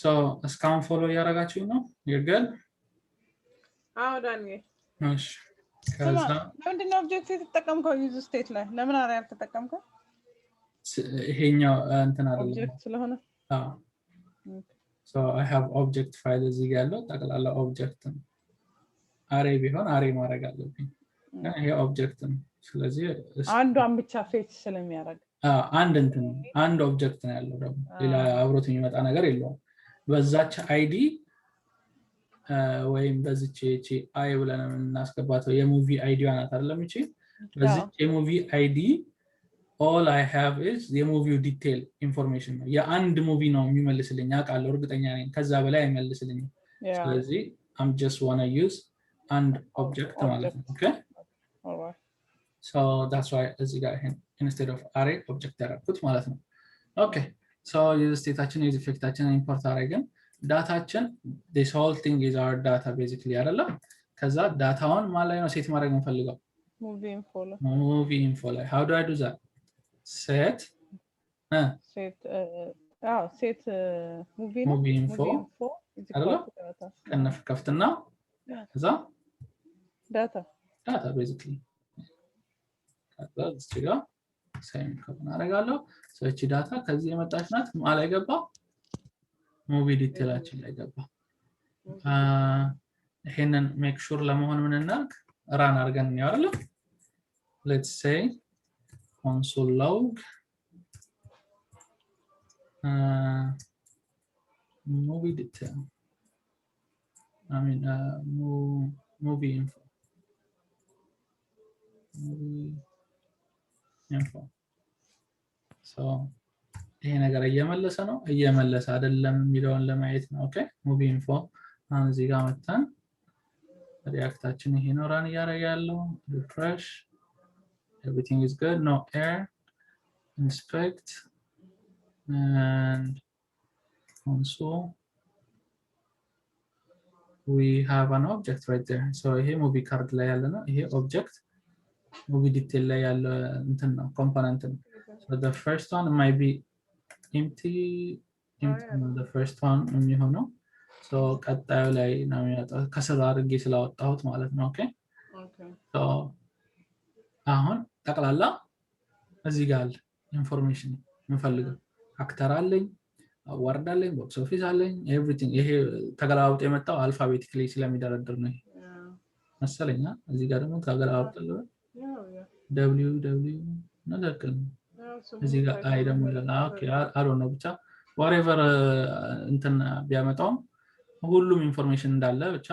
so እስካሁን ፎሎ ያደረጋችሁ ነው you're good ዳንኤል እሺ ከዛ ለምንድን ነው ኦብጀክት የተጠቀምከው ዩዝ ስቴት ላይ ለምን አሬ አልተጠቀምከው ይሄኛው እንትን አይደለም ኦብጀክት ስለሆነ so I have object file እዚህ ጋር ያለው ጠቅላላ ኦብጀክት ነው አሬ ቢሆን አሬ ማድረግ አለብኝ ይሄ ኦብጀክት ነው ስለዚህ አንዷን ብቻ ፌች ስለሚያደርግ አንድ እንትን አንድ ኦብጀክት ነው ያለው ደግሞ ሌላ አብሮት የሚመጣ ነገር የለውም በዛች አይዲ ወይም በዚች እቺ አይ ብለን እናስገባተው የሙቪ አይዲዋ ናት አይደለም እቺ በዚች የሙቪ አይዲ all I have is የሙቪው ዲቴል ኢንፎርሜሽን ነው የአንድ ሙቪ ነው የሚመልስልኝ አውቃለሁ እርግጠኛ ነኝ ከዛ በላይ አይመልስልኝም ስለዚህ I'm just wanna use and object ማለት ነው okay alright so that's why እዚህ ጋር instead of array object ያደረኩት ማለት ነው okay so use stateታችን use effectታችን ኢምፖርት አደረግን ዳታችን this whole thing is our data basically አይደለም ከዛ ዳታውን ማን ላይ ነው ሴት ማድረግ እንፈልገው movie info ላይ how do I do that set movie info ከነፍ ከፍትና ከዛ data basically ከዛ እዚህ ጋር ሳይን ከሆነ አደርጋለሁ ሰዎች ዳታ ከዚህ የመጣች ናት ማለ ገባ ሙቪ ዲቴላችን ላይ ገባ ይሄንን ሜክ ሹር ለመሆን ምን እናርግ ራን አድርገን ነው አይደል let's say console log movie detail I mean movie info so ይሄ ነገር እየመለሰ ነው እየመለሰ አይደለም የሚለውን ለማየት ነው። ኦኬ ሙቪ ኢንፎ አሁን እዚህ ጋር መጣን ሪአክታችን ይሄ ነው ራን እያደረገ ያለው ሪፍሬሽ everything is good no error inspect and console we have an object right there so here movie card ላይ ያለ ነው ይሄ object movie detail ላይ ያለ እንትን ነው component ነው so the first one might be empty the first one የሚሆነው so ቀጣዩ ላይ ነው የሚያወጣው ከስራ አድርጌ ስላወጣሁት ማለት ነው ኦኬ so አሁን ጠቅላላ እዚህ ጋር አለ ኢንፎርሜሽን እንፈልገው አክተር አለኝ አዋርድ አለኝ ቦክስ ኦፊስ አለኝ ኤቭሪቲንግ ይሄ ተገላብጦ የመጣው አልፋቤቲካሊ ስለሚደረድር ነው መሰለኛ እዚህ ጋር ደግሞ ተገላብጦ www ነደከን እዚህ ጋር አይ ደግሞ ይላል ኦኬ አይ ዶንት ኖ ብቻ whatever እንትን ቢያመጣው ሁሉም ኢንፎርሜሽን እንዳለ ብቻ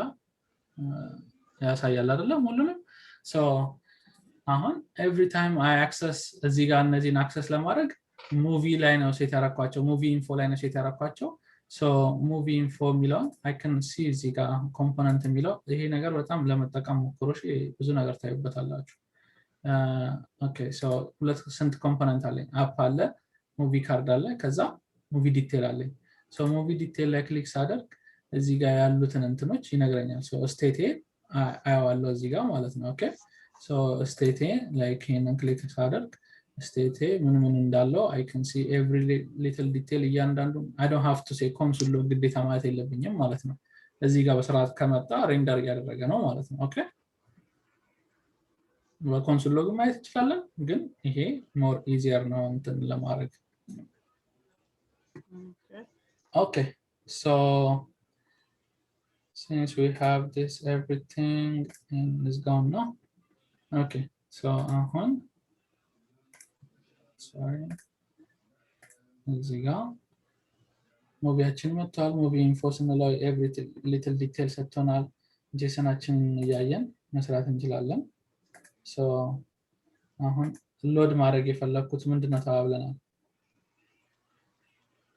ያሳያል አይደለም ሁሉንም so አሁን every time I access እዚህ ጋር እነዚህን አክሰስ ለማድረግ ሙቪ ላይ ነው ሴት ያረኳቸው ሙቪ ኢንፎ ላይ ነው ሴት ያረኳቸው so ሙቪ ኢንፎ የሚለው I can see እዚህ ጋር ኮምፖነንት የሚለው ይሄ ነገር በጣም ለመጠቀም ሞክሮሽ ብዙ ነገር ታዩበታላችሁ ኦኬ so ሁለት ስንት ኮምፖነንት አለኝ አፕ አለ ሙቪ ካርድ አለ ከዛ ሙቪ ዲቴል አለኝ so ሙቪ ዲቴል ላይ ክሊክ ሳደርግ እዚህ ጋር ያሉትን እንትኖች ይነግረኛል so ስቴት አያዋለው እዚህ ጋር ማለት ነው ኦኬ so state like ይሄንን ክሊክ ሳደርግ state ምን እንዳለው I can see every little detail እያንዳንዱ I don't have to say console log ግዴታ ማለት የለብኝም ማለት ነው እዚህ ጋር በስርዓት ከመጣ ሬንደር ያደረገ ነው ማለት ነው ኦኬ በኮንሶል ሎግ ማየት ይችላል ግን ይሄ more easier ነው እንትን ለማድረግ okay so since we have this everything and is gone now okay so sorry እዚህ ጋር ሙቪያችን መጥቷል ሙቪ ኢንፎ ስንለው every little detail ሰጥቶናል ጄሰናችን እያየን መስራት እንችላለን so አሁን ሎድ ማድረግ የፈለኩት ምንድነው ተባብለናል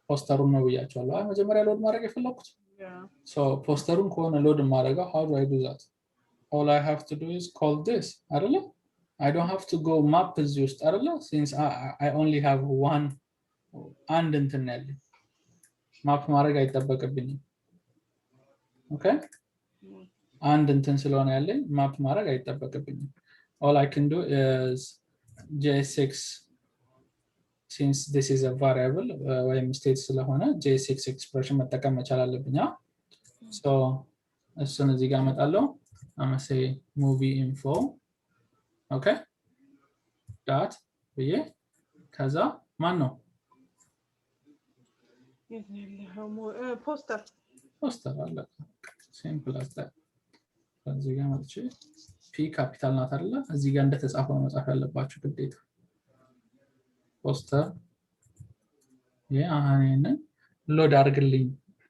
ፖስተሩን ነው ብያቸዋለሁ መጀመሪያ ሎድ ማድረግ የፈለኩት so ፖስተሩን ከሆነ ሎድ ማድረገው how do I do that all I have to do is call this አይደለ I don't have to go map እዚህ ውስጥ አይደለ since I only have one and እንትን ያለኝ ማፕ ማድረግ አይጠበቅብኝም ኦኬ አንድ እንትን ስለሆነ ያለኝ ማፕ ማድረግ አይጠበቅብኝም all I can do is JSX since this is a variable ወይም state ስለሆነ JSX expression መጠቀም መቻል አለብኝ so እሱን እዚህ ጋር አመጣለሁ I'm gonna say movie info okay dot ብዬ ከዛ ማን ነው ፖስተር አለ simple as that እዚህ ጋር መጥቼ ፒ ካፒታል ናት አይደለ እዚህ ጋር እንደተጻፈው መጻፍ ያለባችሁ ግዴታ ፖስተር ያኔን ሎድ አድርግልኝ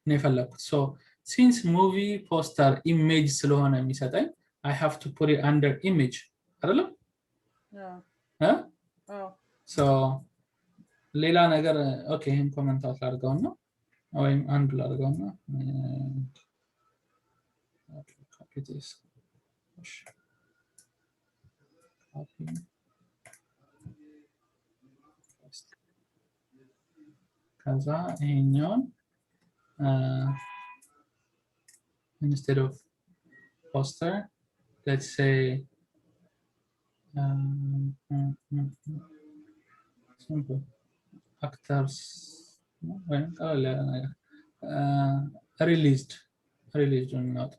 ነው የፈለኩት so since movie poster image ስለሆነ የሚሰጠኝ I have to put it under image አይደለ so ሌላ ነገር ኦኬ ይሄን ኮሜንት አድርገውና ወይም አንድ ላድርገውና ኦኬ ኮፒ this copy ከዛ ይሄኛውን instead of poster let's say simple actors released or not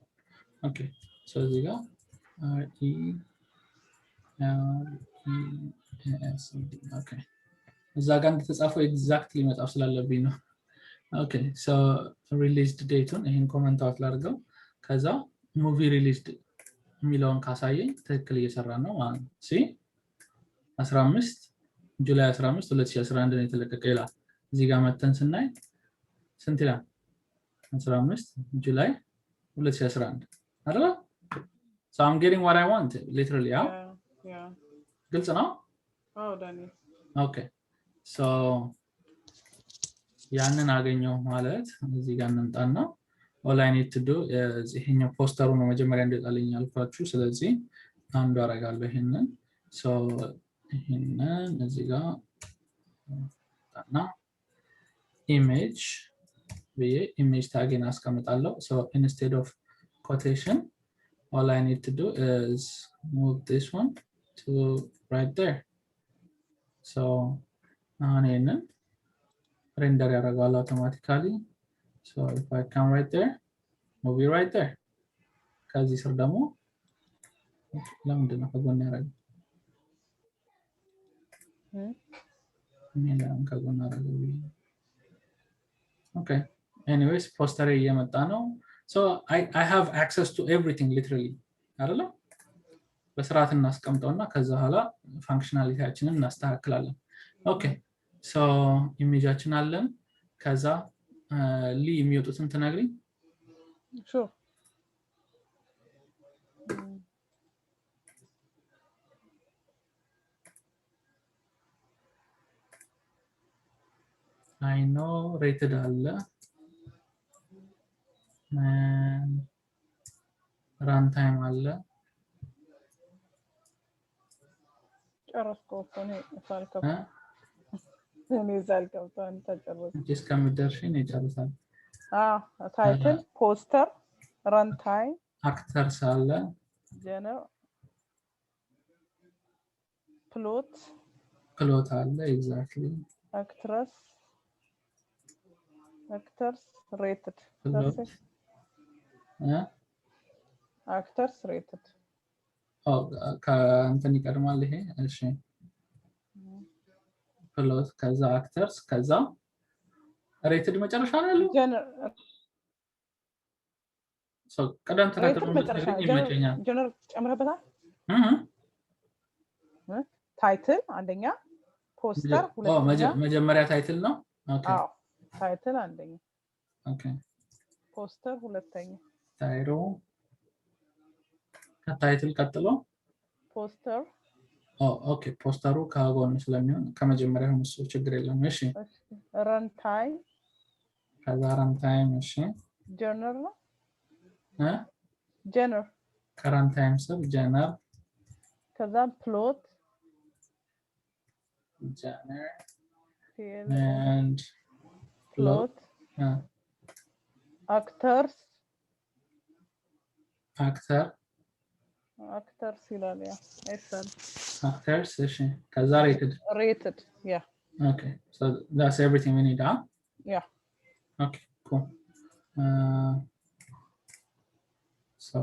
okay so እዚህ ጋር RELEASD okay እዛ ጋር እንደተጻፈው ኤግዛክትሊ መጻፍ ስላለብኝ ነው okay so released date-ን ይሄን ኮሜንት አውት ላድርገው ከዛ movie released የሚለውን ካሳየኝ ትክክል እየሰራ ነው ማለት ነው see 15 ጁላይ 15 2011 ነው የተለቀቀ ይላል እዚህ ጋር መተን ስናይ ስንት ይላል 15 ጁላይ 2011 አይደል so I'm getting what I want literally yeah ግልጽ ነው oh Danny okay so ያንን አገኘው ማለት እዚህ ጋር እንምጣና all I need to do is ይሄኛው ፖስተሩ ነው መጀመሪያ እንዲወጣልኝ ያልኳችሁ ስለዚህ አንዱ አረጋለሁ ይሄንን so ይሄንን እዚህ ጋር እና image ብዬ image ታግን አስቀምጣለሁ so instead of quotation all I need to do is move this one to right there so አሁን ይሄንን render ያደርጋል automatically so if I come right there move it right there ከዚህ ስር ደግሞ ለምንድን ነው ከጎን ያደርጋል ምን ከጎን ያደርጋል okay anyways poster እየመጣ ነው so I have access to everything literally አይደለ በስርዓት እናስቀምጠውና ከዛ ኋላ ፋንክሽናሊቲያችንን እናስተካክላለን okay so ኢሜጃችን አለን ከዛ ሊ የሚወጡትን ትነግሪኝ sure I know rated አለ runtime አለ ጨረስኩ እኔ ሳልከፍ እኔ ሳልከፍ አንተ ጨረስኩ እስከምደርሽኝ ይጨርሳል ታይትል ፖስተር runtime actors አለ genre plot አለ exactly actors rated plot actors rated ከእንትን ይቀድማል ይሄ እሺ plot ከዛ actors ከዛ rated መጨረሻ ነው ያለው so ቀደም ተከተሉ ይመቸኛል genre ጨምረበታል ታይትል አንደኛ ፖስተር ሁለተኛ መጀመሪያ ታይትል ነው ኦኬ ታይትል አንደኛ ኦኬ ፖስተር ሁለተኛ ታይሮ ከታይትል ቀጥሎ ፖስተር ኦኬ ፖስተሩ ከጎን ስለሚሆን ከመጀመሪያው እሱ ችግር የለም እሺ runtime ከዛ runtime እሺ genre ነው genre ከruntime ስር genre ከዛ plot genre and plot actors ይላል ያ actors እሺ ከዛ rated yeah okay so that's everything we need yeah okay cool so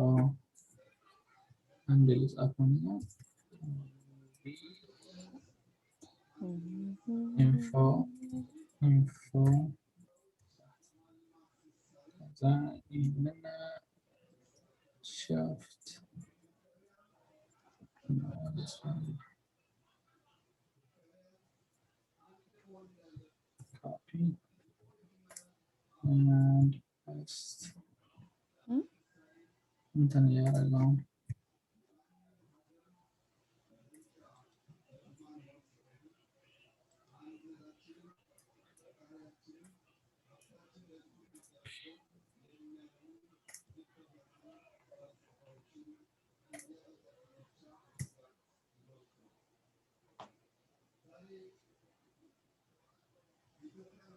and this up on info ከዛ ይሄንን shift this one copy and paste እንትን ያደርጋል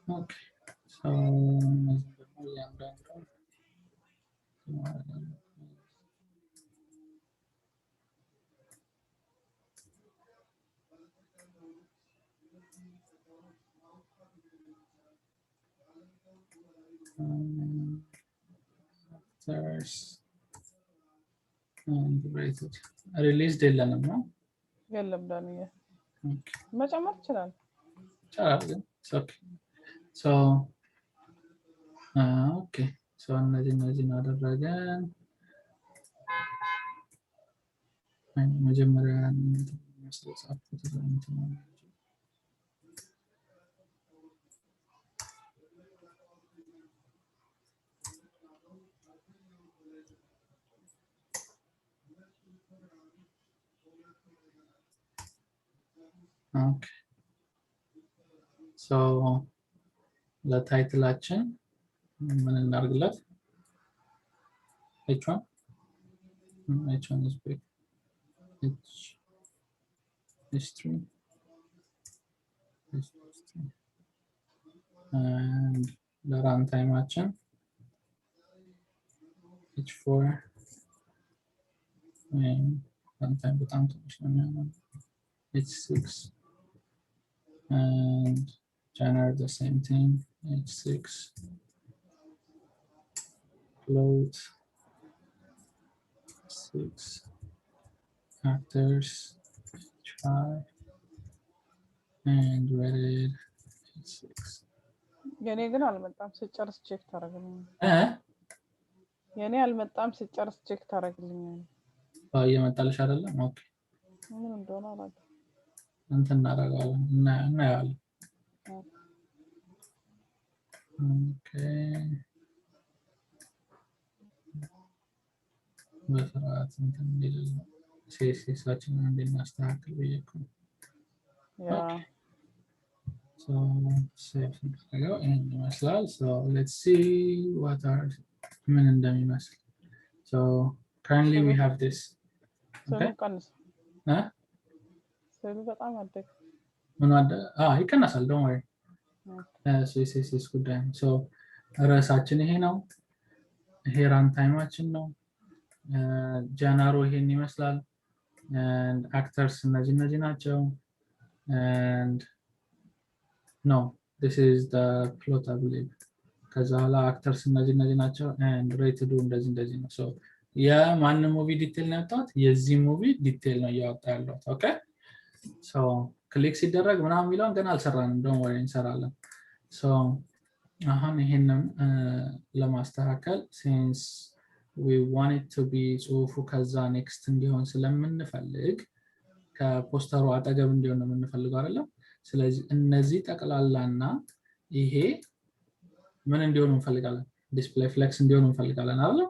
okay so there's and rated released የለንም ነው የለም ዳንዬ መጨመር ይችላል okay so okay so እነዚህ አደረገን መጀመሪያ መስለጻፍኩት okay so ለታይትላችን ምን እናርግላት? h1 h1 is big. h3 and the runtime action h4 and runtime በጣም ትንሽ ነው የሚሆነው h6 and generate the same thing h6 float 6 actors h5 and rated h6 የኔ ግን አልመጣም ስጨርስ ቼክ ታረጋግልኝ የኔ አልመጣም ስጨርስ ቼክ ታረጋግልኝ እየመጣልሽ አይደለም ኦኬ ምን እንደሆነ አላውቅም እንትን እናደርጋለን እናያለን ኦኬ በስርዓት እንትን እንዲል ሴሳችንን እንድናስተካክል ብዬሽ ነው ያ so save and ይመስላል so let's see what are ምን እንደሚመስል so currently we have this okay ሰው በጣም አደግ ምን አደ ይቀነሳል don't worry ሴስ ጉዳይ so ራሳችን ይሄ ነው ይሄ ራን ታይማችን ነው ጀነሩ ይሄን ይመስላል and actors እነዚህ ናቸው and no this is the plot I believe ከዛ ኋላ actors እነዚህ ናቸው and rated እንደዚህ ነው so የማን ሙቪ ዲቴል ነው ያወጣሁት የዚህ ሙቪ ዲቴል ነው ያወጣ ያለው ኦኬ so ክሊክ ሲደረግ ምናምን የሚለውን ገና አልሰራንም don't worry እንሰራለን so አሁን ይሄንን ለማስተካከል since we want it to be ጽሁፉ ከዛ next እንዲሆን ስለምንፈልግ ከፖስተሩ አጠገብ እንዲሆን ነው የምንፈልገው አይደል ስለዚህ እነዚህ ጠቅላላና ይሄ ምን እንዲሆን እንፈልጋለን ዲስፕሌይ ፍሌክስ እንዲሆን እንፈልጋለን አይደል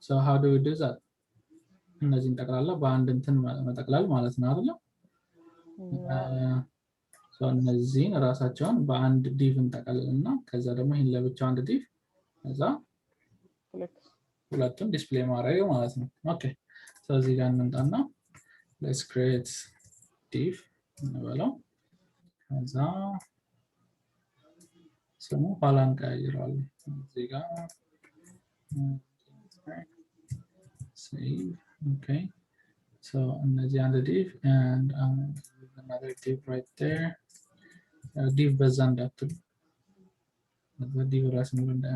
so how do we do that እነዚህን ጠቅላላ በአንድ እንትን መጠቅላል ማለት ነው አይደል so እነዚህን ራሳቸውን በአንድ ዲቭ እንጠቀልልና ከዛ ደግሞ ይሄን ለብቻው አንድ ዲቭ ከዛ ሁለቱን ዲስፕሌይ ማድረግ ማለት ነው ኦኬ so እዚህ ጋር እንምጣና let's create div እንበለው ከዛ ስሙ ኋላ እንቀይረዋለን እዚህ ጋር save okay so እነዚህ አንድ div and another div right there div በዛ እንዳትሉ div ራስ ነው እንደ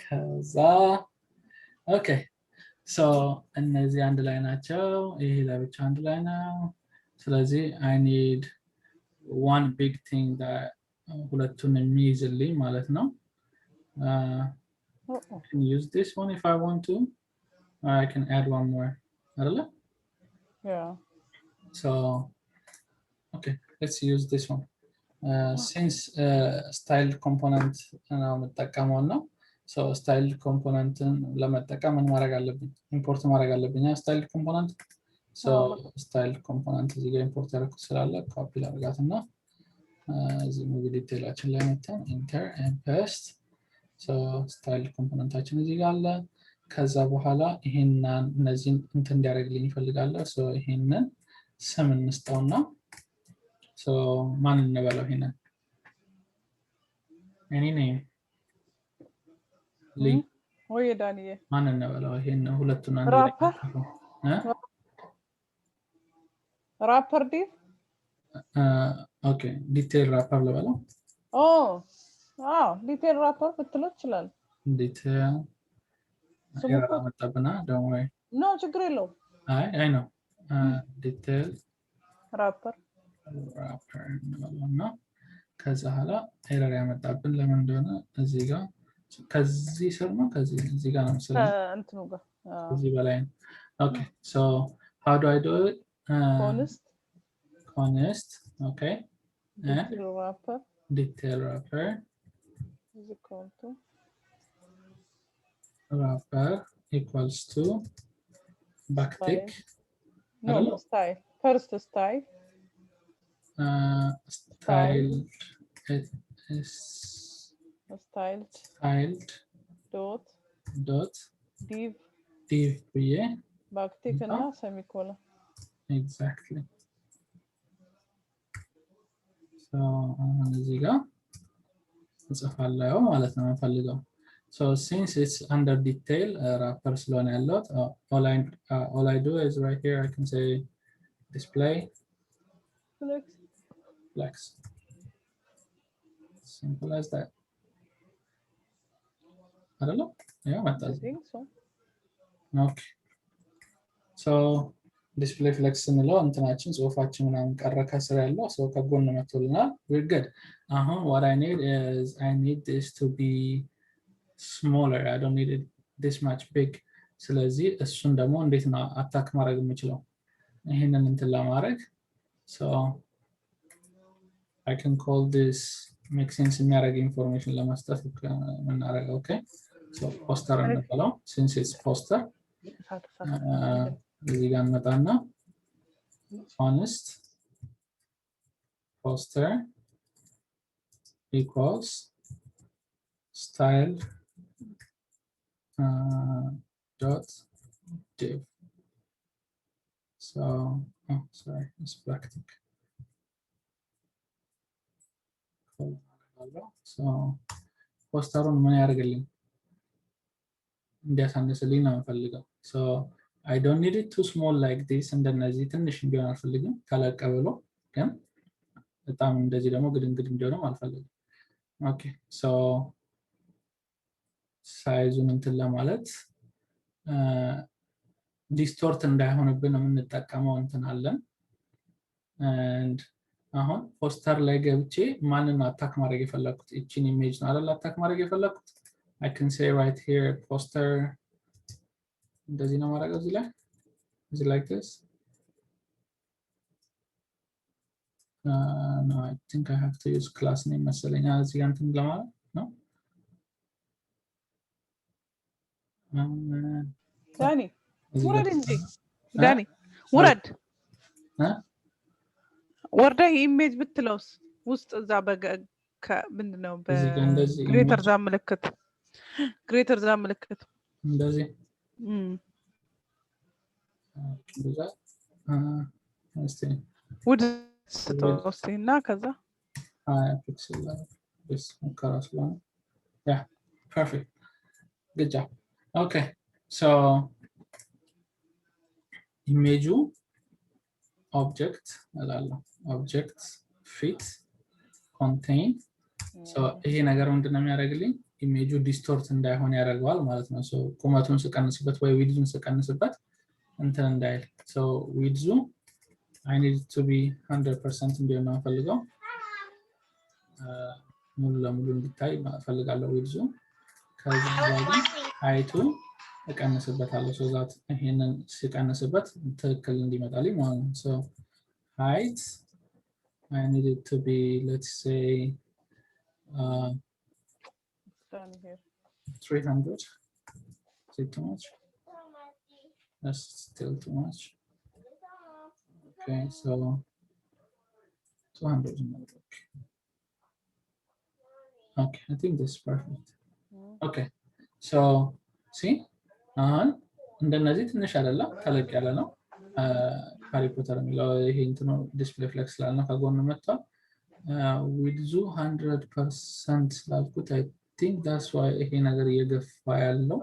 ከዛ ኦኬ so እነዚህ አንድ ላይ ናቸው ይሄ ለብቻ አንድ ላይ ነው ስለዚህ I need one big thing that ሁለቱን የሚይዝልኝ ማለት ነው I can use this one if I want to or I can add one more አይደለ yeah so okay let's use this one since style component ነው የምጠቀመው ነው so style component ለመጠቀም ምን ማድረግ አለብኝ ኢምፖርት ማድረግ አለብኝ style component so style component እዚህ ጋር ኢምፖርት ያደረኩት ስላለ ኮፒ ላድርጋትና እዚህ ሙቪ ዲቴይላችን ላይ መተን enter and paste so style componentአችን እዚህ ጋር አለ ከዛ በኋላ ይሄንን እነዚህን እንትን እንዲያደርግልኝ ይፈልጋለሁ so ይሄንን ስም እንስጠውና so ማን እንበለው ይሄንን any name ወይ ዳንዬ ማን እንበለው ይሄን ሁለቱን አንድ ላይ ራፐር ዲቭ ኦኬ ዲቴል ራፐር ልበለው ዲቴል ራፐር ብትለው ይችላል ዲቴል ሰሙት መጣብና don't worry no ችግር የለውም አይ ነው ዲቴል ራፐር ነው ከዛ ኋላ ኤረር ያመጣብን ለምን እንደሆነ እዚህ ጋር ከዚህ ስር ነው ከዚህ እዚህ ጋር ነው መሰለኝ እንትኑ ጋር እዚህ በላይ ነው ኦኬ so how do I do it honest okay detail wrapper is equal to wrapper equals to backtick no style first style style it is styled dot div ብዬ backtick እና semicolon exactly so እዚህ ጋር እንጽፋለሁ ማለት ነው የምፈልገው so since it's under detail wrapper ስለሆነ ያለው all I do is right here I can say display flex simple as that I don't know yeah I think so okay so display flex እንለው እንትናችን ጽሁፋችን ምናምን ቀረ ከስር ያለው so ከጎን መጥቶልናል we're good what I need is I need this to be smaller I don't need it this much big ስለዚህ እሱን ደግሞ እንዴት ነው አታክ ማድረግ የምችለው ይሄንን እንትን ለማድረግ so I can call this make sense የሚያደርግ information ለመስጠት እናደርገው okay so poster እንበለው since it's poster እዚህ ጋር እንመጣና honest poster equals style dot div so sorry it's backtick so posterun ምን ያደርግልኝ እንዲያሳንስልኝ ነው የምፈልገው so I don't need it too small like this እንደነዚህ ትንሽ እንዲሆን አልፈልግም ተለቅ ብሎ ግን በጣም እንደዚህ ደግሞ ግድንግድ እንዲሆንም አልፈልግም okay so ሳይዙን እንትን ለማለት ዲስቶርት እንዳይሆንብን የምንጠቀመው እንትን አለን and አሁን ፖስተር ላይ ገብቼ ማንን አታክ ማድረግ የፈለኩት እቺን ኢሜጅ ነው አይደል አታክ ማድረግ የፈለኩት I can say right here poster እንደዚህ ነው ማድረግ እዚህ ላይ is it like this no I think I have to use class name መሰለኝ እዚህ ጋር እንትን ለማለት ነው ዳኒ ውረድ እንጂ ዳኒ ውረድ ወርዳ ኢሜጅ ብትለውስ ውስጥ እዛ ምንድነው በግሬተር ዛ ምልክት እንደዚህ ውድ ስትወስና ከዛ pixel this one yeah perfect good job okay so image object object fit contain so ይሄ ነገር ምንድነው የሚያደርግልኝ ኢሜጁ ዲስቶርት እንዳይሆን ያደርገዋል ማለት ነው so ቁመቱን ስቀንስበት ወይ ዊድዙን ስቀንስበት እንትን እንዳይል so ዊድዙ I need it to be 100% እንዲሆን ነው ፈልገው ሙሉ ለሙሉ እንዲታይ ፈልጋለሁ ዊድዙ ከዛ በኋላ height እቀንስበታለሁ so that ይሄንን ስቀንስበት ትክክል እንዲመጣልኝ ማለት ነው so height I need it to be let's say down here 300 is it too much that's still too much okay so 200 okay I think this is perfect okay so see እንደነዚህ ትንሽ አይደለም ተለቅ ያለ ነው ሃሪ ፖተር የሚለው ይሄ እንትኑ ዲስፕሌይ ፍሌክስ ስላልነው ከጎን መጥቷል ዊድዙ 100% ስላልኩት I think that's why ይሄ ነገር እየገፋ ያለው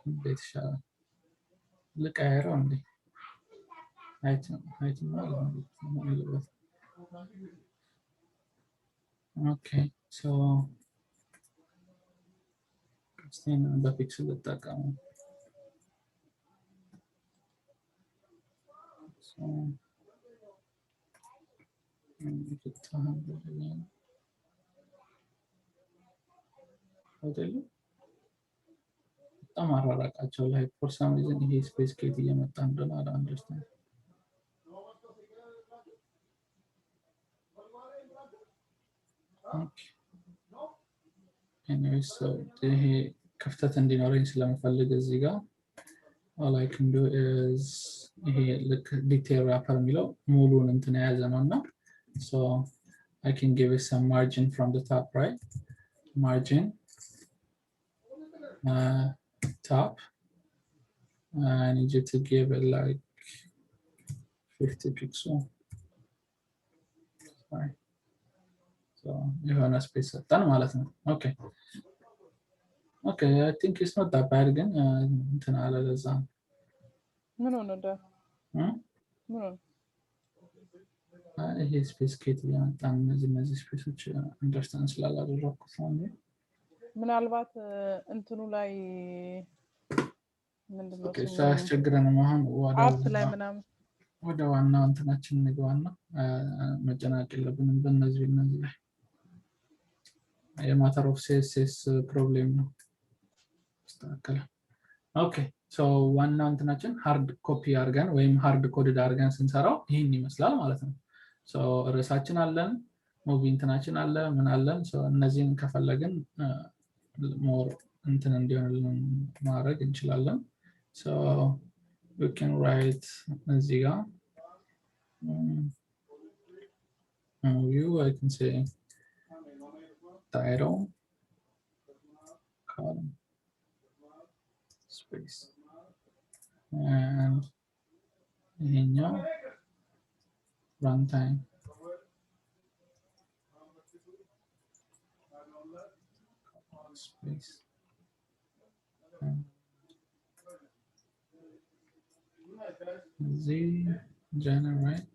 እንዴት ይሻላል ልቀይረው እንዴ height ነው okay so Then the pixel ልጠቀም so አይደለም በጣም አራራቃቸው ላይ for some reason ይሄ ስፔስ ኬት እየመጣ እንደሆነ I don't understand okay anyway so ይሄ ክፍተት እንዲኖረኝ ስለምፈልግ እዚህ ጋር all I can do is here look detail wrapper የሚለው ሙሉን እንትን የያዘ ነውና so I can give it some margin from the top, right? Margin top. I need you to give it like 50 pixels. Sorry. So you have a space done ማለት ነው. Okay. Okay, I think it's not that bad again. እንትን አለ ለዛ ምን ሆነ ደ ምን ሆነ ይሄ ስፔስ ኬት ያመጣን እነዚህ ስፔሶች አንደርስታንድ ስላላደረኩት ነው። ምናልባት እንትኑ ላይ ምንድነው ኦኬ ሳያስቸግረንም አሁን አፕ ላይ ምናምን ወደ ዋናው እንትናችን እንግባና መጨናነቅ የለብንም በእነዚህ ላይ የማተር ኦፍ ሲኤስኤስ ፕሮብሌም ነው ተስተካከለ። ኦኬ ሶ ዋናው እንትናችን ሃርድ ኮፒ አድርገን ወይም ሃርድ ኮድድ አድርገን ስንሰራው ይሄን ይመስላል ማለት ነው። ሶ ርዕሳችን አለን ሙቪ እንትናችን አለ ምን አለን ሶ እነዚህን ከፈለግን ሞር እንትን እንዲሆንልን ማድረግ እንችላለን። So we can write እዚህ ጋር view I can say title column space and ይሄኛው runtime space Z generate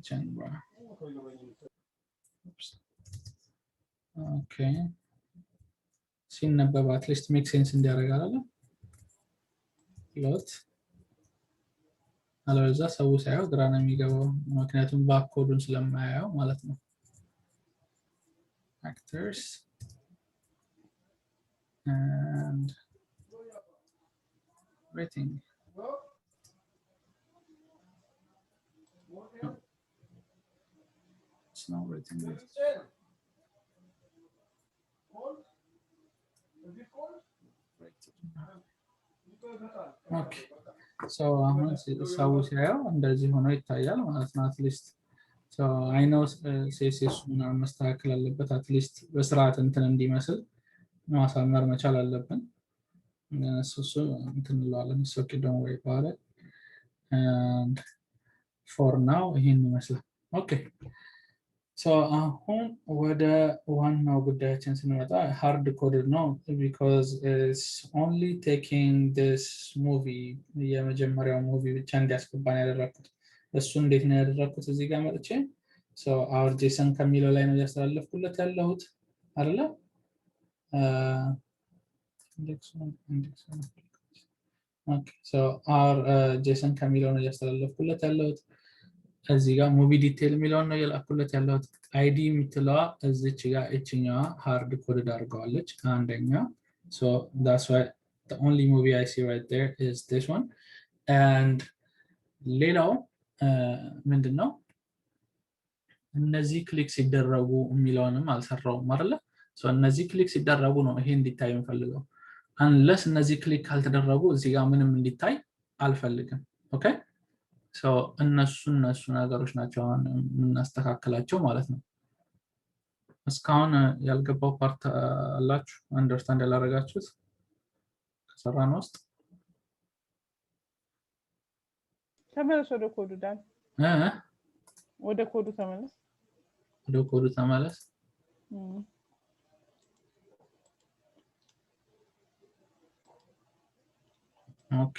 Genera. Oops. Okay. ሲነበብ አትሊስት ሜክ ሴንስ እንዲያደርጋል አለ ሎት አለዛ ሰው ሳይው ግራ ነው የሚገባው ምክንያቱም ባክ ኮዱን ስለማያየው ማለት ነው። actors and rating. It's not rating. Okay. So አሁን ሰው ሲያየው እንደዚህ ሆኖ ይታያል ማለት ነው አትሊስት so I know CSS ምናምን መስተካከል አለበት አትሊስት በስርዓት እንትን እንዲመስል ማሳመር መቻል አለብን። so እንትን እንለዋለን so okay don't worry about it and for now ይሄን ይመስላል። okay so አሁን ወደ ዋናው ጉዳያችን ስንመጣ hard coded ነው because it's only taking this movie የመጀመሪያው ሙቪ ብቻ እንዲያስገባን ያደረኩት እሱ እንዴት ነው ያደረኩት እዚህ ጋር መጥቼ so our json ከሚለው ላይ ነው ያስተላለፍኩለት ያለሁት አይደለ index 1 okay so our json ከሚለው ነው ያስተላለፍኩለት ያለሁት እዚህ ጋር ሙቪ ዲቴል የሚለውን ነው ያላኩለት ያለሁት አይዲ የምትለዋ እዚች ጋር እቺኛዋ ሃርድ ኮድድ አድርገዋለች አንደኛ so that's why the only movie I see right there is this one and ሌላው ምንድነው እነዚህ ክሊክ ሲደረጉ የሚለውንም አልሰራውም አይደለ so እነዚህ ክሊክ ሲደረጉ ነው ይሄ እንዲታይ የምፈልገው unless እነዚህ ክሊክ ካልተደረጉ እዚህ ጋር ምንም እንዲታይ አልፈልግም ኦኬ so እነሱ ነገሮች ናቸው አሁን እናስተካክላቸው ማለት ነው። እስካሁን ያልገባው ፓርት አላችሁ አንደርስታንድ ያላረጋችሁት ከሰራን ውስጥ ተመለስ ወደ ኮዱ ዳን ወደ ኮዱ ተመለስ ኦኬ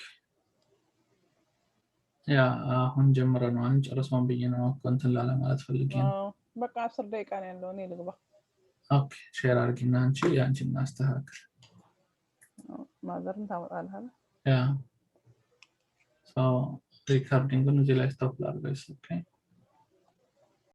ያ አሁን ጀምረን ነው አንጨርሰውን ብዬ ነው እንትን ላለ ማለት ፈልጌ ነው በቃ 10 ደቂቃ ነው ያለው እኔ ልግባ ኦኬ ሼር አድርጊና አንቺ ያንቺን ማስተካከል ማዘርን ታመጣለህ ያ so recording እዚህ ላይ ስቶፕ ላድርገው ኦኬ